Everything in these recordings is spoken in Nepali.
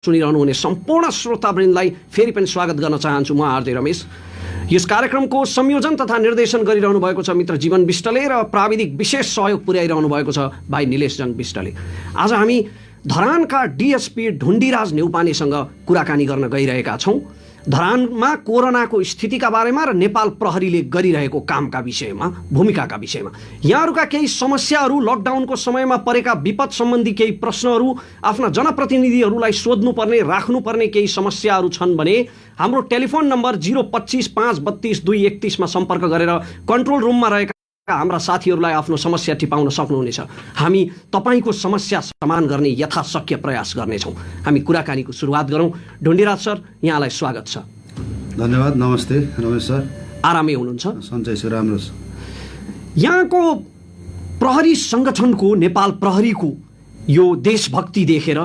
सुनिरहनुहुने सम्पूर्ण श्रोतावृन्दलाई फेरि पनि स्वागत गर्न चाहन्छु। म आरजे रमेश। यस कार्यक्रमको संयोजन तथा निर्देशन गरिरहनु भएको छ मित्र जीवन विष्टले र प्राविधिक विशेष सहयोग पुर्याइरहनु भएको छ भाइ निलेशजन विष्टले। आज हामी धरानका डीएसपी ढुण्डीराज नेउपानेसँग कुराकानी गर्न गइरहेका छौँ। धरानमा कोरोनाको स्थितिका बारेमा र नेपाल प्रहरीले गरिरहेको कामका विषयमा, भूमिकाका विषयमा, यहाँहरूका केही समस्याहरू, लकडाउनको समयमा परेका विपद सम्बन्धी केही प्रश्नहरू, आफ्ना जनप्रतिनिधिहरूलाई सोध्नुपर्ने, राख्नुपर्ने केही समस्याहरू छन् भने हाम्रो टेलिफोन नम्बर 025 532 231 मा सम्पर्क गरेर कन्ट्रोल रुममा रहेका हाम्रा साथीहरूलाई आफ्नो समस्या टिपाउन सक्नुहुनेछ। हामी तपाईँको समस्या समाधान गर्ने यथाशक्य प्रयास गर्नेछौँ। हामी कुराकानीको सुरुवात गरौँ। ढुण्डीराज सर, यहाँलाई स्वागत छ। धन्यवाद। नमस्ते रमेश सर। आरामै हुनुहुन्छ? सन्चै छ, राम्रो छ। यहाँको प्रहरी सङ्गठनको, नेपाल प्रहरीको यो देशभक्ति देखेर,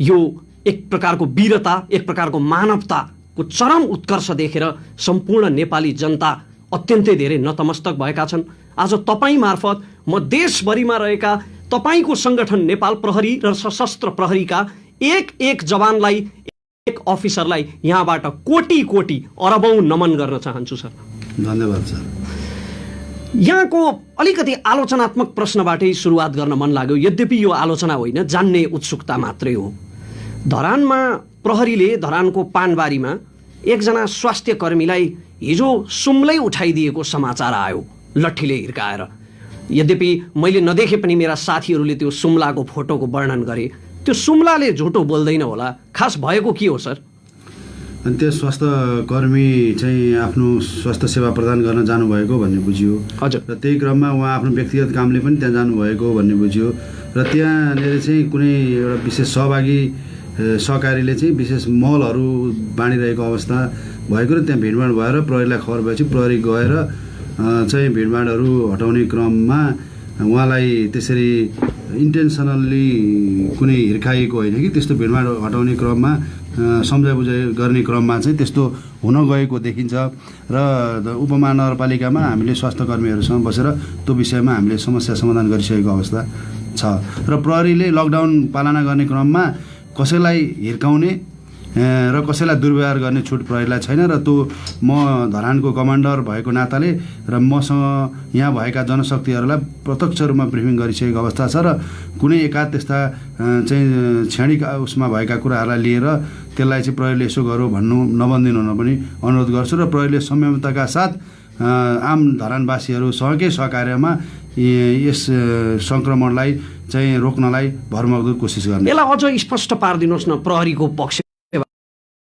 यो एक प्रकारको वीरता, एक प्रकारको मानवताको चरम उत्कर्ष देखेर सम्पूर्ण नेपाली जनता अत्यन्तै धेरै नतमस्तक भएका छन्। आज तपाईँ मार्फत म देशभरिमा रहेका तपाईँको सङ्गठन नेपाल प्रहरी र सशस्त्र प्रहरीका एक जवानलाई, एक अफिसरलाई यहाँबाट कोटी कोटी अरबौँ नमन गर्न चाहन्छु सर। धन्यवाद सर। यहाँको अलिकति आलोचनात्मक प्रश्नबाटै सुरुवात गर्न मन लाग्यो, यद्यपि यो आलोचना होइन, जान्ने उत्सुकता मात्रै हो। धरानमा प्रहरीले धरानको पानबारीमा एकजना स्वास्थ्य कर्मीलाई हिजो सुम्लै उठाइदिएको समाचार आयो, लट्ठीले हिर्काएर। यद्यपि मैले नदेखे पनि मेरा साथीहरूले त्यो सुम्लाको फोटोको वर्णन गरे। त्यो सुम्लाले झुटो बोल्दैन होला, खास भएको के हो सर? अनि त्यो स्वास्थ्य कर्मी चाहिँ आफ्नो स्वास्थ्य सेवा प्रदान गर्न जानुभएको भन्ने बुझियो। हजुर। र त्यही क्रममा उहाँ आफ्नो व्यक्तिगत कामले पनि त्यहाँ जानुभएको भन्ने बुझियो। र त्यहाँनिर चाहिँ कुनै एउटा विशेष सहकारीले चाहिँ विशेष मलहरू बाँडिरहेको अवस्था भएको र त्यहाँ भिडभाड भएर प्रहरीलाई खबर भएपछि प्रहरी गएर चाहिँ भिडभाडहरू हटाउने क्रममा उहाँलाई त्यसरी इन्टेन्सनल्ली कुनै हिर्काएको होइन कि त्यस्तो भिडभाड हटाउने क्रममा सम्झाइ बुझाइ गर्ने क्रममा चाहिँ त्यस्तो हुन गएको देखिन्छ। र उपमहानगरपालिकामा हामीले स्वास्थ्य कर्मीहरूसँग बसेर त्यो विषयमा हामीले समस्या समाधान गरिसकेको अवस्था छ। र प्रहरीले लकडाउन पालना गर्ने क्रममा कसैलाई हिर्काउने र कसैलाई दुर्व्यवहार गर्ने छुट प्रहरीलाई छैन। र त्यो म धरानको कमान्डर भएको नाताले र मसँग यहाँ भएका जनशक्तिहरूलाई प्रत्यक्ष रूपमा ब्रिफिङ गरिसकेको अवस्था छ। र कुनै एकाध त्यस्ता चाहिँ क्षणिक उसमा भएका कुराहरूलाई लिएर त्यसलाई चाहिँ प्रहरीले यसो गरौँ भन्नु नबन्दिनु हुन पनि अनुरोध गर्छु। र प्रहरीले संयमताका साथ आम धरानवासीहरूसँगकै सहकार्यमा यस सङ्क्रमणलाई चाहिँ रोक्नलाई भरमग्दुर कोसिस गर्ने। यसलाई अझ स्पष्ट पारिदिनुहोस् न, प्रहरीको पक्ष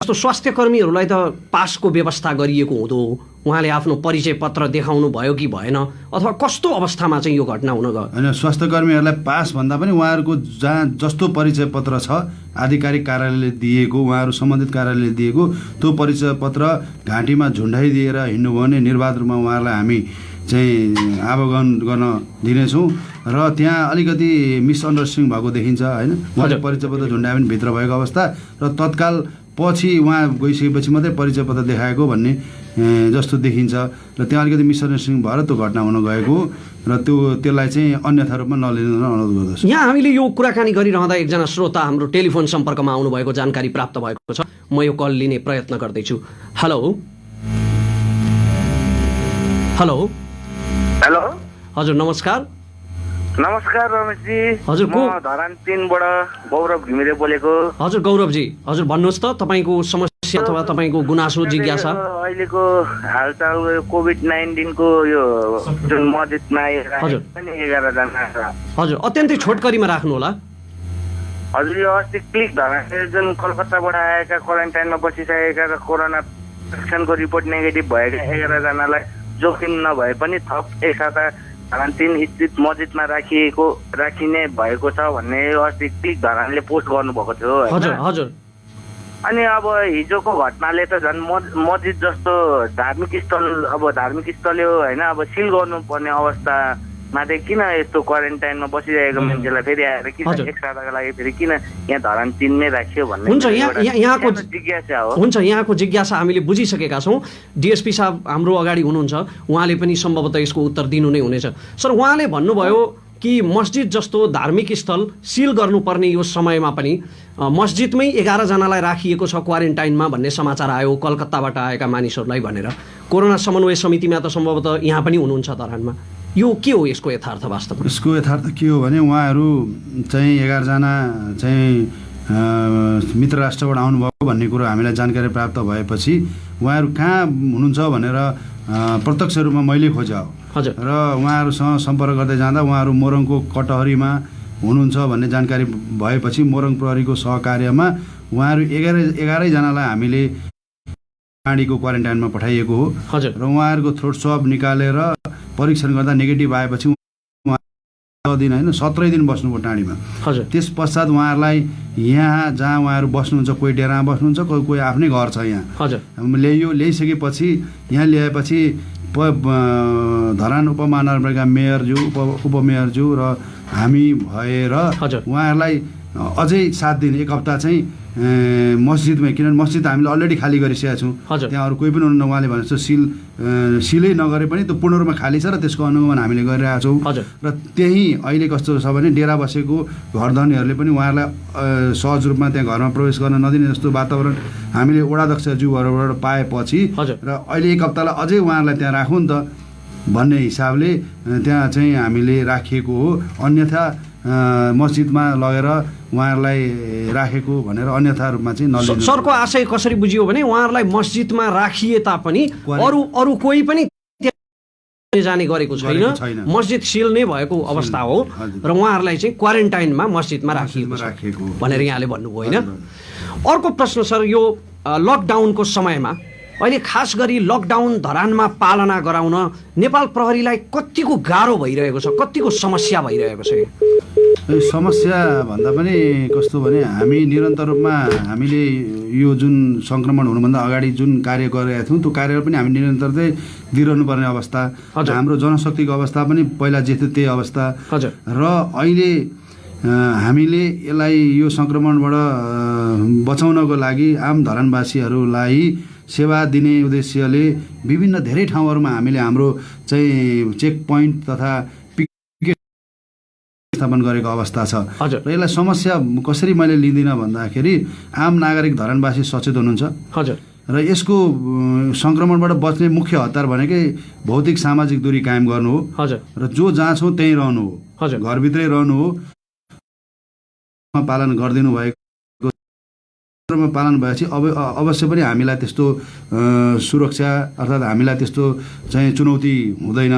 जस्तो स्वास्थ्य कर्मीहरूलाई त पासको व्यवस्था गरिएको हुँदो, उहाँले आफ्नो परिचय पत्र देखाउनु भयो कि भएन, अथवा कस्तो अवस्थामा चाहिँ यो घटना हुन गयो? होइन, स्वास्थ्य कर्मीहरूलाई पास भन्दा पनि उहाँहरूको जहाँ जस्तो परिचय पत्र छ आधिकारिक कार्यालयले दिएको, उहाँहरू सम्बन्धित कार्यालयले दिएको त्यो परिचय पत्र घाँटीमा झुन्डाइदिएर हिँड्नुभयो भने निर्वाध रूपमा उहाँहरूलाई हामी चाहिँ आवागमन गर्न दिनेछौँ। र त्यहाँ अलिकति मिसअन्डरस्ट्यान्डिङ भएको देखिन्छ होइन। उहाँले परिचय पत्र झुन्डायो भने भित्र भएको अवस्था र तत्काल पछि उहाँ गइसकेपछि मात्रै परिचय पत्र देखाएको भन्ने जस्तो देखिन्छ। र त्यहाँ अलिकति मिसअन्डरस्ट्यान्डिङ भएर त्यो घटना हुन गएको र त्यसलाई चाहिँ अन्यथा रूपमा नलिन अनुरोध गर्दछु। यहाँ हामीले यो कुराकानी गरिरहँदा एकजना श्रोता हाम्रो टेलिफोन सम्पर्कमा आउनुभएको जानकारी प्राप्त भएको छ। म यो कल लिने प्रयत्न गर्दैछु। Hello hello hello. हजुर नमस्कार। नमस्कार रमेशजी। हजुर, म धरान 3 बाट गौरव घिमिरे बोलेको। हजुर गौरवजी, हजुर भन्नुहोस् त तपाईँको समस्या अथवा तपाईँको गुनासो, जिज्ञासा। अहिलेको हालचाल कोभिड-19 को यो जुन मस्जिदमा पनि 11 जना। हजुर अत्यन्तै छोटकरीमा राख्नु होला। हजुर, यो अस्ति क्लिक धरान जुन कलकत्ताबाट आएका क्वारेन्टाइनमा बसिसकेका र कोरोना परीक्षणको रिपोर्ट नेगेटिभ भएका 11 जनालाई जोखिम नभए पनि थप एक हप्ता धरान 3 स्थित मस्जिदमा राखिने भएको छ भन्ने अस्ति क्लिक धरानले पोस्ट गर्नुभएको थियो। हजुर हजुर। अनि अब हिजोको घटनाले त झन् मस्जिद जस्तो धार्मिक स्थल हो होइन, अब सिल गर्नुपर्ने अवस्थामा चाहिँ किन यस्तो क्वारेन्टाइनमा बसिरहेको मान्छेलाई फेरि आएर किन एक साताको लागि फेरि किन यहाँ धरान 3 नै राखियो भन्ने हुन्छ। यहाँको जिज्ञासा हो। हुन्छ, यहाँको जिज्ञासा हामीले बुझिसकेका छौँ। डिएसपी साहब हाम्रो अगाडि हुनुहुन्छ, उहाँले पनि सम्भवतः यसको उत्तर दिनु नै हुनेछ। सर, उहाँले भन्नुभयो कि मस्जिद जस्तो धार्मिक स्थल सिल गर्नुपर्ने यो समयमा पनि मस्जिदमै 11 जनालाई राखिएको छ क्वारेन्टाइनमा भन्ने समाचार आयो कलकत्ताबाट आएका मानिसहरूलाई भनेर। कोरोना समन्वय समितिमा त सम्भवतः यहाँ पनि हुनुहुन्छ धरानमा। यो के हो यसको यथार्थ वास्तवमा? यसको यथार्थ के हो भने उहाँहरू चाहिँ 11 जना चाहिँ मित्र राष्ट्रबाट आउनुभयो भन्ने कुरो हामीलाई जानकारी प्राप्त भएपछि उहाँहरू कहाँ हुनुहुन्छ भनेर प्रत्यक्ष रूपमा मैले खोजे हजुर र उहाँहरूसँग सम्पर्क गर्दै जाँदा उहाँहरू मोरङको कटहरीमा हुनुहुन्छ भन्ने जानकारी भएपछि मोरङ प्रहरीको सहकार्यमा उहाँहरू 11 जनालाई हामीले काँडीको क्वारेन्टाइनमा पठाइएको हो हजुर र उहाँहरूको थ्रोट स्वब निकालेर परीक्षण गर्दा नेगेटिभ आएपछि दिन होइन 17 दिन बस्नुभयो टाँडीमा। हजुर त्यस पश्चात उहाँहरूलाई यहाँ जहाँ उहाँहरू बस्नुहुन्छ कोही डेरामा बस्नुहुन्छ कोही आफ्नै घर छ यहाँ हजुर ल्याइसकेपछि यहाँ ल्याएपछि धरान उपमहानगरपालिका मेयरज्यू उपमेयरज्यू र हामी भएर उहाँहरूलाई अझै 7 दिन 1 हप्ता चाहिँ मस्जिदमै, किनभने मस्जिद हामीले अलरेडी खाली गरिसकेका छौँ, त्यहाँ अरू कोही पनि हुनुहुन्न। उहाँले भने जस्तो सिलै नगरे पनि त्यो पूर्ण रूपमा खाली छ र त्यसको अनुगमन हामीले गरिरहेका छौँ। र त्यही अहिले कस्तो छ भने डेरा बसेको घरधनीहरूले पनि उहाँहरूलाई सहज रूपमा त्यहाँ घरमा प्रवेश गर्न नदिने जस्तो वातावरण हामीले वडाध्यक्षज्यूहरूबाट पाएपछि र अहिले 1 हप्तालाई अझै उहाँहरूलाई त्यहाँ राखौँ नि त भन्ने हिसाबले त्यहाँ चाहिँ हामीले राखिएको हो। अन्यथा मस्जिदमा लगेर उहाँहरूलाई राखेको भनेर अन्यथा रूपमा चाहिँ नलिनु। सरको आशय कसरी बुझियो भने उहाँहरूलाई मस्जिदमा राखिए तापनि अरू कोही पनि जाने गरेको छैन, मस्जिद सिल नै भएको अवस्था हो र उहाँहरूलाई चाहिँ क्वारेन्टाइनमा मस्जिदमा राखिएको भनेर यहाँले भन्नुभयो होइन। अर्को प्रश्न सर, यो लकडाउनको समयमा अहिले खास गरी लकडाउन धरानमा पालना गराउन नेपाल प्रहरीलाई कतिको गाह्रो भइरहेको छ, कतिको समस्या भइरहेको छ? समस्या भन्दा पनि कस्तो भने हामी निरन्तर रूपमा हामीले यो जुन सङ्क्रमण हुनुभन्दा अगाडि जुन कार्य गरेका थियौँ त्यो कार्यहरू पनि हामी निरन्तरतै दिइरहनु पर्ने अवस्था, हाम्रो जनशक्तिको अवस्था पनि पहिला जे थियो त्यही अवस्था र अहिले हामीले यसलाई यो सङ्क्रमणबाट बचाउनको लागि आम धरानवासीहरूलाई सेवा दिने उद्देश्यले विभिन्न धेरै ठाउँहरूमा हामीले हाम्रो चाहिँ चेक पोइन्ट तथा स्थापन गरेको अवस्था छ र यसलाई समस्या कसरी मैले लिँदिनँ भन्दाखेरि आम नागरिक धरानवासी सचेत हुनुहुन्छ र यसको सङ्क्रमणबाट बच्ने मुख्य हतार भनेकै भौतिक सामाजिक दूरी कायम गर्नु हो र जो जहाँ छौँ त्यहीँ रहनु हो, घरभित्रै रहनु हो। पालन गरिदिनु भएको पालन भएपछि अवश्य पनि हामीलाई त्यस्तो सुरक्षा अर्थात् हामीलाई त्यस्तो चाहिँ चुनौती हुँदैन।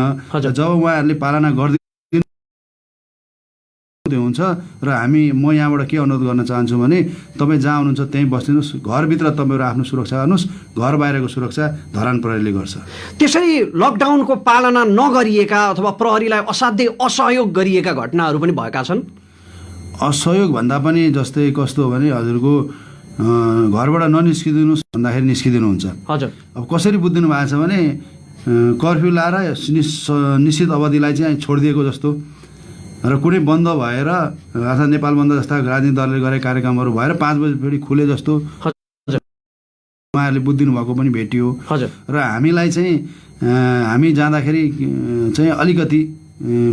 जब उहाँहरूले पालना गरिदिनु हुन्छ र म यहाँबाट के अनुरोध गर्न चाहन्छु भने तपाईँ जहाँ हुनुहुन्छ त्यहीँ बस्दिनुहोस्, घरभित्र तपाईँहरू आफ्नो सुरक्षा गर्नुहोस्, घर बाहिरको सुरक्षा धरान प्रहरीले गर्छ। त्यसरी लकडाउनको पालना नगरिएका अथवा प्रहरीलाई असाध्यै असहयोग गरिएका घटनाहरू पनि भएका छन्? असहयोग भन्दा पनि जस्तै कस्तो भने हजुरको घरबाट ननिस्किदिनुहोस् भन्दाखेरि निस्किदिनुहुन्छ। अब कसरी बुझिदिनु भएको छ भने कर्फ्यू लाएर निश्चित अवधिलाई चाहिँ छोडिदिएको जस्तो र कुनै बन्द भएर अर्थात् नेपाल बन्द जस्ता राजनीतिक दलले गरेका कार्यक्रमहरू भएर 5 बजी फेरि खुले जस्तो उहाँहरूले बुझिदिनु भएको पनि भेटियो। र हामीलाई चाहिँ हामी जाँदाखेरि चाहिँ अलिकति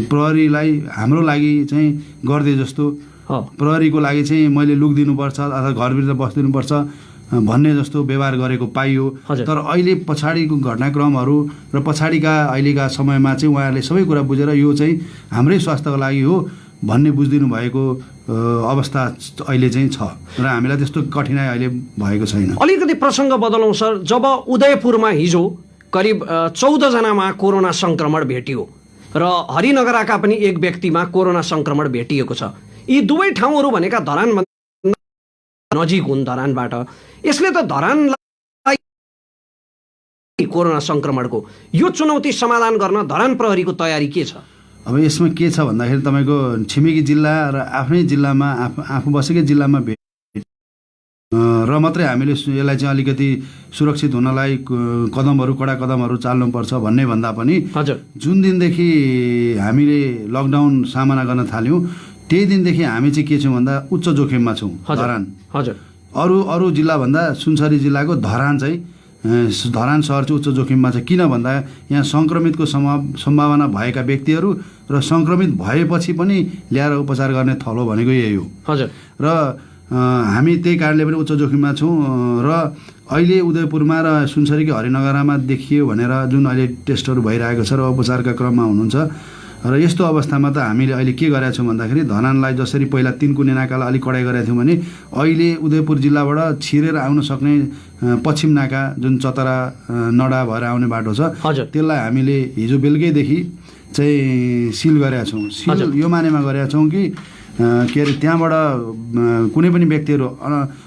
प्रहरीलाई हाम्रो लागि चाहिँ गरिदिए जस्तो, प्रहरीको लागि चाहिँ मैले लुक दिनुपर्छ अथवा घरभित्र बस्दिनुपर्छ भन्ने जस्तो व्यवहार गरेको पाइयो। तर अहिले पछाडिको घटनाक्रमहरू र पछाडिका अहिलेका समयमा चाहिँ उहाँहरूले सबै कुरा बुझेर यो चाहिँ हाम्रै स्वास्थ्यको लागि हो भन्ने बुझिदिनु भएको अवस्था अहिले चाहिँ छ र हामीलाई त्यस्तो कठिनाइ अहिले भएको छैन। अलिकति प्रसङ्ग बदलौँ सर, जब उदयपुरमा हिजो करिब 14 जनामा कोरोना सङ्क्रमण भेटियो र हरिनगरका पनि एक व्यक्तिमा कोरोना सङ्क्रमण भेटिएको छ, यी दुवै ठाउँहरू भनेका धरान नजिक हुन् धरानबाट, यसले त धरानलाई कोरोना सङ्क्रमणको यो चुनौती समाधान गर्न धरान प्रहरीको तयारी के छ? अब यसमा के छ भन्दाखेरि तपाईँको छिमेकी जिल्ला र आफ्नै जिल्लामा आफू बसेकै जिल्लामा र मात्रै हामीले यसलाई चाहिँ अलिकति सुरक्षित हुनलाई कडा कदमहरू चाल्नुपर्छ भन्ने भन्दा पनि जुन दिनदेखि हामीले लकडाउन सामना गर्न थाल्यौँ त्यही दिनदेखि हामी चाहिँ के छौँ भन्दा उच्च जोखिममा छौँ धरान। अरू जिल्लाभन्दा सुनसरी जिल्लाको धरान चाहिँ धरान सहर चाहिँ उच्च जोखिममा छ। किन भन्दा यहाँ सङ्क्रमितको सम्भावना भएका व्यक्तिहरू र सङ्क्रमित भएपछि पनि ल्याएर उपचार गर्ने थलो भनेको यही हो। हजुर। र हामी त्यही कारणले पनि उच्च जोखिममा छौँ र अहिले उदयपुरमा र सुनसरीकै हरिनगरमा देखियो भनेर जुन अहिले टेस्टहरू भइरहेको छ र उपचारका क्रममा हुनुहुन्छ र यस्तो अवस्थामा त हामीले अहिले के गरेका छौँ भन्दाखेरि धरानलाई जसरी पहिला 3 कुने नाकालाई अलिक कडाइ गरेका थियौँ भने अहिले उदयपुर जिल्लाबाट छिरेर आउन सक्ने पश्चिम नाका जुन चतरा नडा भएर आउने बाटो छ त्यसलाई हामीले हिजो बेलुकैदेखि चाहिँ सिल गरेका छौँ। सिल यो मानेमा गरेका छौँ कि के अरे त्यहाँबाट कुनै पनि व्यक्तिहरू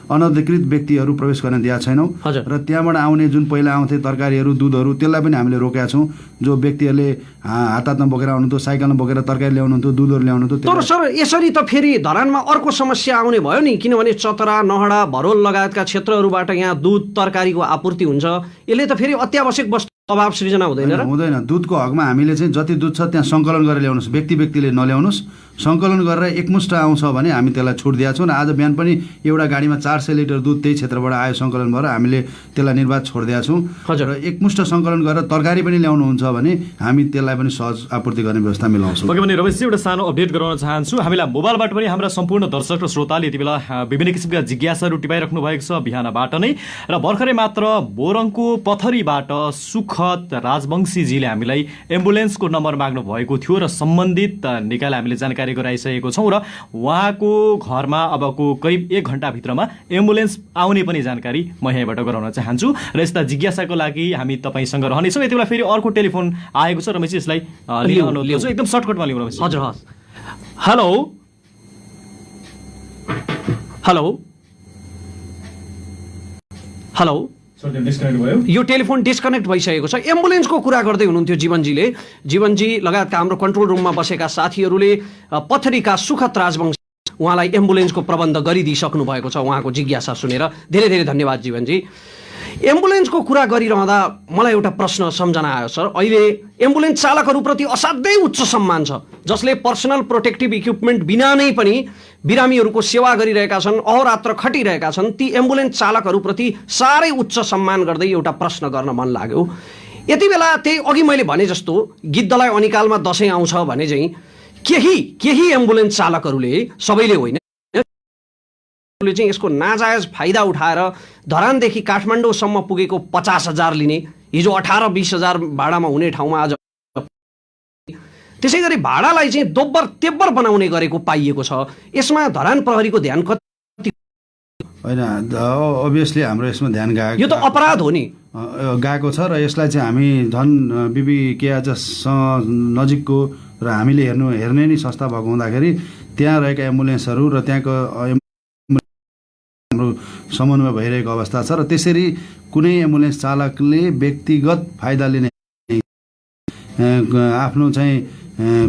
अनधिकृत व्यक्तिहरू प्रवेश गर्न दिएका छैनौँ र त्यहाँबाट आउने जुन पहिला आउँथे तरकारीहरू दुधहरू त्यसलाई पनि हामीले रोकेका छौँ। जो व्यक्तिहरूले हातमा बोकेर आउनुहुन्थ्यो, साइकलमा बोकेर तरकारी ल्याउनुहुन्थ्यो, दुधहरू ल्याउनुहुन्थ्यो। तर सर यसरी त फेरि धरानमा अर्को समस्या आउने भयो नि, किनभने चतरा नहडा भरोल लगायतका क्षेत्रहरूबाट यहाँ दुध तरकारीको आपूर्ति हुन्छ। यसले त फेरि अत्यावश्यक वस्तु अभाव सृजना हुँदैन र? हुँदैन। दुधको हकमा हामीले चाहिँ जति दुध छ त्यहाँ सङ्कलन गरेर ल्याउनुहोस्, व्यक्तिले नल्याउनुहोस्। सङ्कलन गरेर एकमुष्ट आउँछ भने हामी त्यसलाई छुट दिएका छौँ। आज बिहान पनि एउटा गाडीमा 400 लिटर दुध त्यही क्षेत्रबाट आयो सङ्कलन भएर, हामीले त्यसलाई निर्वाध छोडिदिएका छौँ। र एकमुष्ट सङ्कलन गरेर तरकारी पनि ल्याउनुहुन्छ भने हामी त्यसलाई पनि सहज आपूर्ति गर्ने व्यवस्था मिलाउँछौँ। ओके भने रमेशजी एउटा सानो अपडेट गराउन चाहन्छु। हामीलाई मोबाइलबाट पनि हाम्रा सम्पूर्ण दर्शक र श्रोताले यति बेला विभिन्न किसिमका जिज्ञासाहरू टिपाइराख्नु भएको छ बिहानबाट नै। र भर्खरै मात्र बोरङको पथरीबाट सुखद राजवंशीजीले हामीलाई एम्बुलेन्सको नम्बर माग्नु भएको थियो र सम्बन्धित निकायलाई हामीले जानकारी गराइसकेको छौँ र उहाँको घरमा अबको करिब 1 घण्टाभित्रमा एम्बुलेन्स आउने पनि जानकारी म यहीँबाट गराउन चाहन्छु। र यस्ता जिज्ञासाको लागि हामी तपाईँसँग रहनेछौँ। यति बेला फेरि अर्को टेलिफोन आएको छ रमेशजी, यसलाई लिन अनुरोध गर्छु। एकदम सर्टकटमा लिउँ रमेश। हजुर। Hello hello hello. यो टेलिफोन डिस्कनेक्ट भइसकेको छ। एम्बुलेन्सको कुरा गर्दै हुनुहुन्थ्यो जीवनजीले। जीवनजी लगायतका हाम्रो कन्ट्रोल रुममा बसेका साथीहरूले पथरीका सुखद राजवंश उहाँलाई एम्बुलेन्सको प्रबन्ध गरिदिइसक्नु भएको छ। उहाँको जिज्ञासा सुनेर धेरै धेरै धन्यवाद जीवनजी। एम्बुलेन्सको कुरा गरिरहँदा मलाई एउटा प्रश्न सम्झना आयो सर। अहिले एम्बुलेन्स चालकहरूप्रति असाध्यै उच्च सम्मान छ, जसले पर्सनल प्रोटेक्टिभ इक्विपमेन्ट बिना नै पनि बिरामीहरूको सेवा गरिरहेका छन्, अहोरात्र खटिरहेका छन्। ती एम्बुलेन्स चालकहरूप्रति साह्रै उच्च सम्मान गर्दै एउटा प्रश्न गर्न मन लाग्यो। यति बेला त्यही अघि मैले भने जस्तो गिद्धलाई अनिकालमा दसैँ आउँछ भने चाहिँ केही एम्बुलेन्स चालकहरूले, सबैले होइन, चाहिँ यसको नाजायज फाइदा उठाएर धरानदेखि काठमाडौँसम्म पुगेको 50,000 लिने, हिजो 18-20 हजार भाडामा हुने ठाउँमा आज त्यसै गरी भाडालाई चाहिँ दोब्बर तेब्बर बनाउने गरेको पाइएको छ। यसमा धरान प्रहरीको ध्यान कति? होइन, अभियसली हाम्रो यसमा ध्यान गएको, यो त अपराध हो नि, गएको छ र यसलाई चाहिँ हामी झन् BBKHसँग नजिकको र हामीले हेर्ने नै संस्था भएको हुँदाखेरि त्यहाँ रहेका एम्बुलेन्सहरू र त्यहाँको हाम्रो समन्वय भइरहेको अवस्था छ। र त्यसरी कुनै एम्बुलेन्स चालकले व्यक्तिगत फाइदा लिने, आफ्नो चाहिँ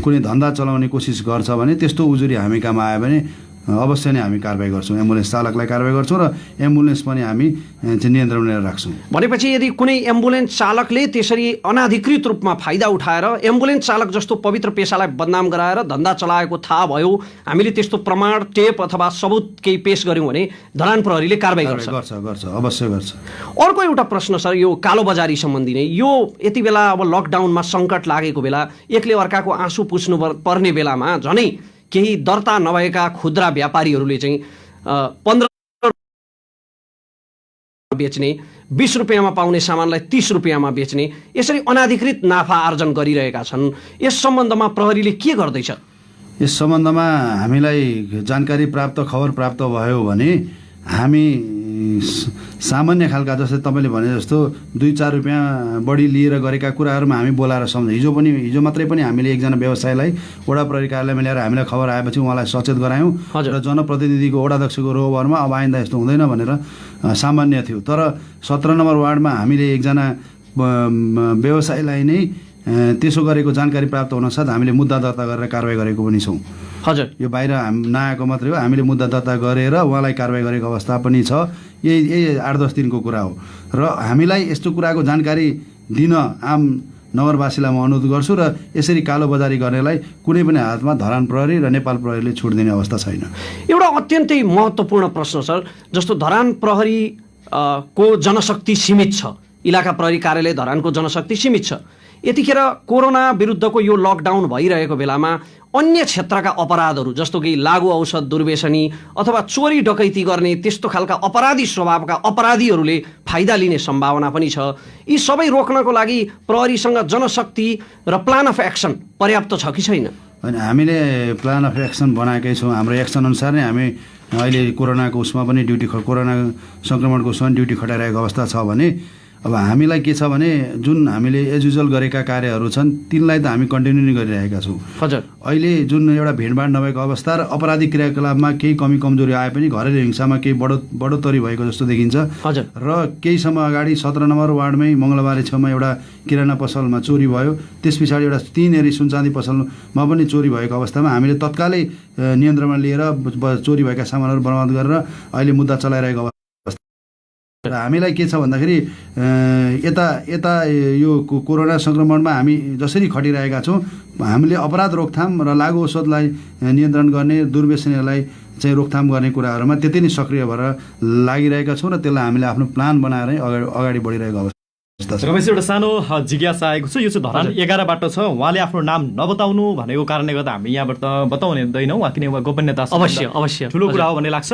कुनै धन्दा चलाउने कोसिस गर्छ भने त्यस्तो उजुरी हामी कहाँ आयो भने अवश्य नै हामी कारबाही गर्छौँ। एम्बुलेन्स चालकलाई कारबाही गर्छौँ र एम्बुलेन्स पनि हामी चाहिँ नियन्त्रणमा राख्छौँ। भनेपछि यदि कुनै एम्बुलेन्स चालकले त्यसरी अनाधिकृत रूपमा फाइदा उठाएर एम्बुलेन्स चालक जस्तो पवित्र पेसालाई बदनाम गराएर धन्दा चलाएको थाहा भयो, हामीले त्यस्तो प्रमाण, टेप अथवा सबुत केही पेश गर्यौँ भने धरान प्रहरीले कारबाही गर्छ, अवश्य गर्छ। अर्को एउटा प्रश्न सर, यो कालोबजारी सम्बन्धी नै। यो यति बेला अब लकडाउनमा सङ्कट लागेको बेला, एकले अर्काको आँसु पुछ्नु पर्ने बेलामा झनै केही दर्ता नभएका खुद्रा व्यापारीहरूले चाहिँ 15 बेच्ने, 20 रुपियाँमा पाउने सामानलाई 30 रुपियाँमा बेच्ने, यसरी अनाधिकृत नाफा आर्जन गरिरहेका छन्। यस सम्बन्धमा प्रहरीले के गर्दैछ? यस सम्बन्धमा हामीलाई जानकारी प्राप्त, खबर प्राप्त भयो भने हामी सामान्य खालका, जस्तै तपाईँले भने जस्तो 2-4 रुपियाँ बढी लिएर गरेका कुराहरूमा हामी बोलाएर हिजो मात्रै पनि हामीले एकजना व्यवसायीलाई वडा प्रहरी कार्यालयमा ल्याएर हामीलाई खबर आएपछि उहाँलाई सचेत गरायौँ र जनप्रतिनिधिको वडाध्यक्षको रोहबरमा अब आइन्दा यस्तो हुँदैन भनेर सामान्य थियो। तर 17 नम्बर वार्डमा हामीले एकजना व्यवसायीलाई नै त्यसो गरेको जानकारी प्राप्त हुनसाथ हामीले मुद्दा दर्ता गरेर कारबाही गरेको पनि छौँ। हजुर, यो बाहिर नआएको मात्रै हो, हामीले मुद्दा दर्ता गरेर उहाँलाई कारबाही गरेको अवस्था पनि छ। यही 8-10 दिनको कुरा हो र हामीलाई यस्तो कुराको जानकारी दिन आम नगरवासीलाई म अनुरोध गर्छु र यसरी कालोबजारी गर्नेलाई कुनै पनि हालतमा धरान प्रहरी र नेपाल प्रहरीले छुट दिने अवस्था छैन। एउटा अत्यन्तै महत्त्वपूर्ण प्रश्न सर, जस्तो धरान प्रहरी को जनशक्ति सीमित छ, इलाका प्रहरी कार्यालय धरानको जनशक्ति सीमित छ। यतिखेर कोरोना विरुद्धको यो लकडाउन भइरहेको बेलामा अन्य क्षेत्रका अपराधहरू जस्तो कि लागु औषध दुर्व्यसनी अथवा चोरी डकैती गर्ने त्यस्तो खालका अपराधी स्वभावका अपराधीहरूले फाइदा लिने सम्भावना पनि छ। यी सबै रोक्नको लागि प्रहरीसँग जनशक्ति र प्लान अफ एक्सन पर्याप्त छ कि छैन? अनि हामीले प्लान अफ एक्सन बनाएकै छौँ। हाम्रो एक्सन अनुसार नै हामी अहिले कोरोनाको उसमा पनि कोरोना सङ्क्रमणको उसमा ड्युटी खटाइरहेको अवस्था छ भने अब हामीलाई के छ भने जुन हामीले एज युजुअल गरेका कार्यहरू छन् तिनलाई त हामी कन्टिन्यू नै गरिरहेका छौँ। हजुर, अहिले जुन एउटा भिडभाड नभएको अवस्था र अपराधिक क्रियाकलापमा केही कमी कमजोरी आए पनि घरेलु हिंसामा केही बढोत्तरी भएको जस्तो देखिन्छ। हजुर। र केही समय अगाडि 17 नम्बर वार्डमै मङ्गलबारे छेउमा एउटा किराना पसलमा चोरी भयो। त्यस पछाडि एउटा 3 हेरी सुनचाँदी पसलमा पनि चोरी भएको अवस्थामा हामीले तत्कालै नियन्त्रणमा लिएर चोरी भएका सामानहरू बरामद गरेर अहिले मुद्दा चलाइरहेको र हामीलाई के छ भन्दाखेरि यता यो कोरोना सङ्क्रमणमा हामी जसरी खटिरहेका छौँ हामीले अपराध रोकथाम र लागु औषधलाई नियन्त्रण गर्ने दुर्व्यसनीहरूलाई चाहिँ रोकथाम गर्ने कुराहरूमा त्यति नै सक्रिय भएर लागिरहेका छौँ र त्यसलाई हामीले आफ्नो प्लान बनाएर अगाडि बढिरहेको अवस्था। रमेश, एउटा सानो जिज्ञासा आएको छ। यो चाहिँ धरान 11 बाट छ। उहाँले आफ्नो नाम नबताउनु भनेको कारणले गर्दा हामी यहाँबाट बताउने हुँदैनौँ किनकि उहाँ गोपनीयता अवश्य ठुलो कुरा हो भन्ने लाग्छ।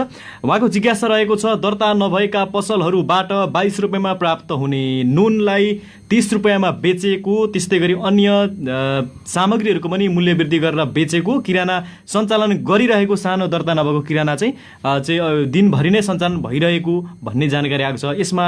उहाँको जिज्ञासा रहेको छ, दर्ता नभएका पसलहरूबाट 22 रुपियाँमा प्राप्त हुने नुनलाई 30 रुपियाँमा बेचेको, त्यस्तै गरी अन्य सामग्रीहरूको पनि मूल्य वृद्धि गरेर बेचेको, किराना सञ्चालन गरिरहेको सानो दर्ता नभएको किराना चाहिँ दिनभरि नै सञ्चालन भइरहेको भन्ने जानकारी आएको छ। यसमा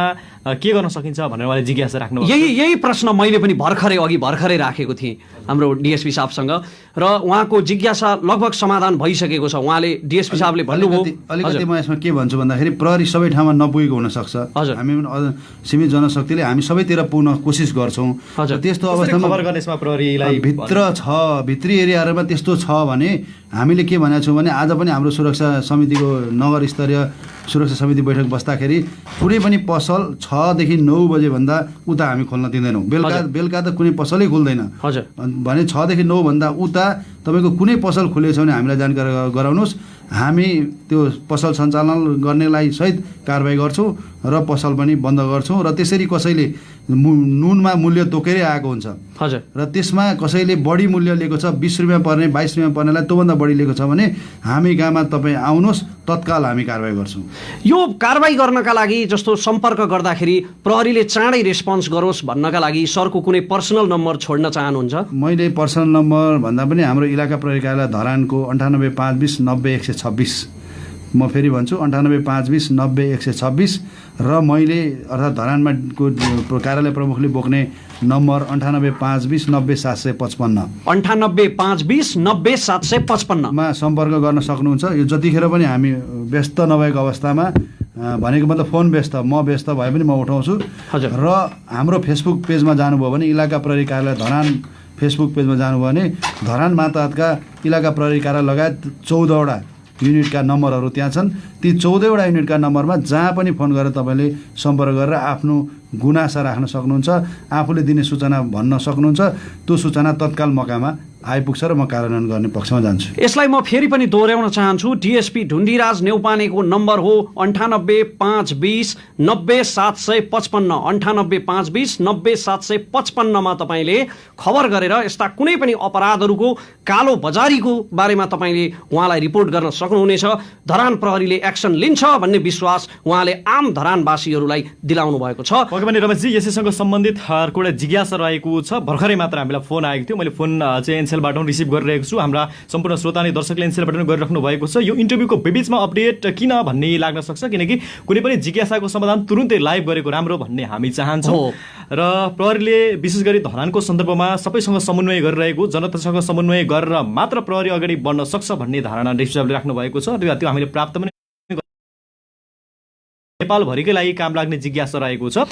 के गर्न सकिन्छ भनेर उहाँले जिज्ञासा राख्नु। यही प्रश्न मैले पनि भर्खरै राखेको थिएँ हाम्रो डिएसपी साहबसँग र उहाँको जिज्ञासा लगभग समाधान भइसकेको छ। उहाँले डिएसपी साहबले भन्नुभयो। अलिकति म यसमा के भन्छु भन्दाखेरि प्रहरी सबै ठाउँमा नपुगेको हुनसक्छ। हामी सीमित जनशक्तिले हामी सबैतिर पुग्न कोसिस गर्छौँ। त्यस्तो अवस्थामा भित्री एरियाहरूमा त्यस्तो छ भने हामीले के भनेको छौँ भने आज पनि हाम्रो सुरक्षा समितिको नगर स्तरीय सुरक्षा समिति बैठक बस्दाखेरि कुनै पनि पसल 6 देखि 9 बजेभन्दा उता हामी खोल्न दिँदैनौँ। बेलुका त कुनै पसलै खुल्दैन भने 6 देखि 9 भन्दा उता तपाईँको कुनै पसल खुलेको छ भने हामीलाई जानकारी गराउनुहोस्। हामी त्यो पसल सञ्चालन गर्नेलाई सहित कारबाही गर्छौँ र पसल पनि बन्द गर्छौँ। र त्यसरी कसैले नुनमा मूल्य तोकेरै आएको हुन्छ र त्यसमा कसैले बढी मूल्य लिएको छ, 20 रुपियाँ पर्ने 22 रुपियाँ पर्नेलाई त्योभन्दा बढी लिएको छ भने हामी गाउँमा तपाईँ आउनुहोस्, तत्काल हामी कारबाही गर्छौँ। यो कारबाही गर्नका लागि जस्तो सम्पर्क गर्दाखेरि प्रहरीले चाँडै रेस्पोन्स गरोस् भन्नका लागि सरको कुनै पर्सनल नम्बर छोड्न चाहनुहुन्छ? मैले पर्सनल नम्बर भन्दा पनि हाम्रो इलाका प्रहरी कार्यालय धरानको 98 520 90 126, म फेरि भन्छु 98 520 90 126 र मैले अर्थात् धरानमा कार्यालय प्रमुखले बोक्ने नम्बर 98 520 90 755 98 520 90 755 मा सम्पर्क गर्न सक्नुहुन्छ। यो जतिखेर पनि हामी व्यस्त नभएको अवस्थामा भनेको मतलब फोन व्यस्त, म व्यस्त भए पनि म उठाउँछु। र हाम्रो फेसबुक पेजमा जानुभयो भने इलाका प्रहरी कार्यालय धरान फेसबुक पेजमा जानुभयो भने धरान मातहतका इलाका प्रहरी कार्यालय लगायत 14वटा युनिटका नम्बरहरू त्यहाँ छन्। ती 14वटा युनिटका नम्बरमा जहाँ पनि फोन गरेर तपाईँले सम्पर्क गरेर आफ्नो गुनासा राख्न सक्नुहुन्छ, आफूले दिने सूचना भन्न सक्नुहुन्छ। त्यो सूचना तत्काल मौकामा आइपुग्छ र म कार्यान्वयन गर्ने पक्षमा जान्छु। यसलाई म फेरि पनि दोहोऱ्याउन चाहन्छु। डिएसपी ढुण्डिराज नेउपानेको नम्बर हो 98 520 90 755 98 520 90 755 मा तपाईँले खबर गरेर यस्ता कुनै पनि अपराधहरूको कालो बजारीको बारेमा तपाईँले उहाँलाई रिपोर्ट गर्न सक्नुहुनेछ। धरान प्रहरीले एक्सन लिन्छ भन्ने विश्वास उहाँले आम धरानवासीहरूलाई दिलाउनु भएको छ। पक्कै पनि रमेशजी, यसैसँग सम्बन्धित अर्को एउटा जिज्ञासा रहेको छ। भर्खरै मात्र हामीलाई फोन आएको थियो, मैले फोन चाहिँ एनसेलबाट रिसिभ गरिरहेको छु। हाम्रा सम्पूर्ण श्रोता अनि दर्शकले एनसेलबाट गरिराख्नु भएको छ। यो इन्टरभ्यूको बिचमा अपडेट किन भन्ने लाग्न सक्छ, किनकि कुनै पनि जिज्ञासाको समाधान तुरुन्तै लाइभ गरेको राम्रो भन्ने हामी चाहन्छौँ। र प्रहरीले विशेष गरी धरानको सन्दर्भमा सबैसँग समन्वय गरिरहेको, जनतासँग समन्वय गरेर मात्र प्रहरी अगाडि बढ्न सक्छ भन्ने धारणा डिएसपीले राख्नु भएको छ। त्यो हामीले प्राप्त पनि नेपालभरिकै लागि काम लाग्ने जिज्ञासा रहेको छ।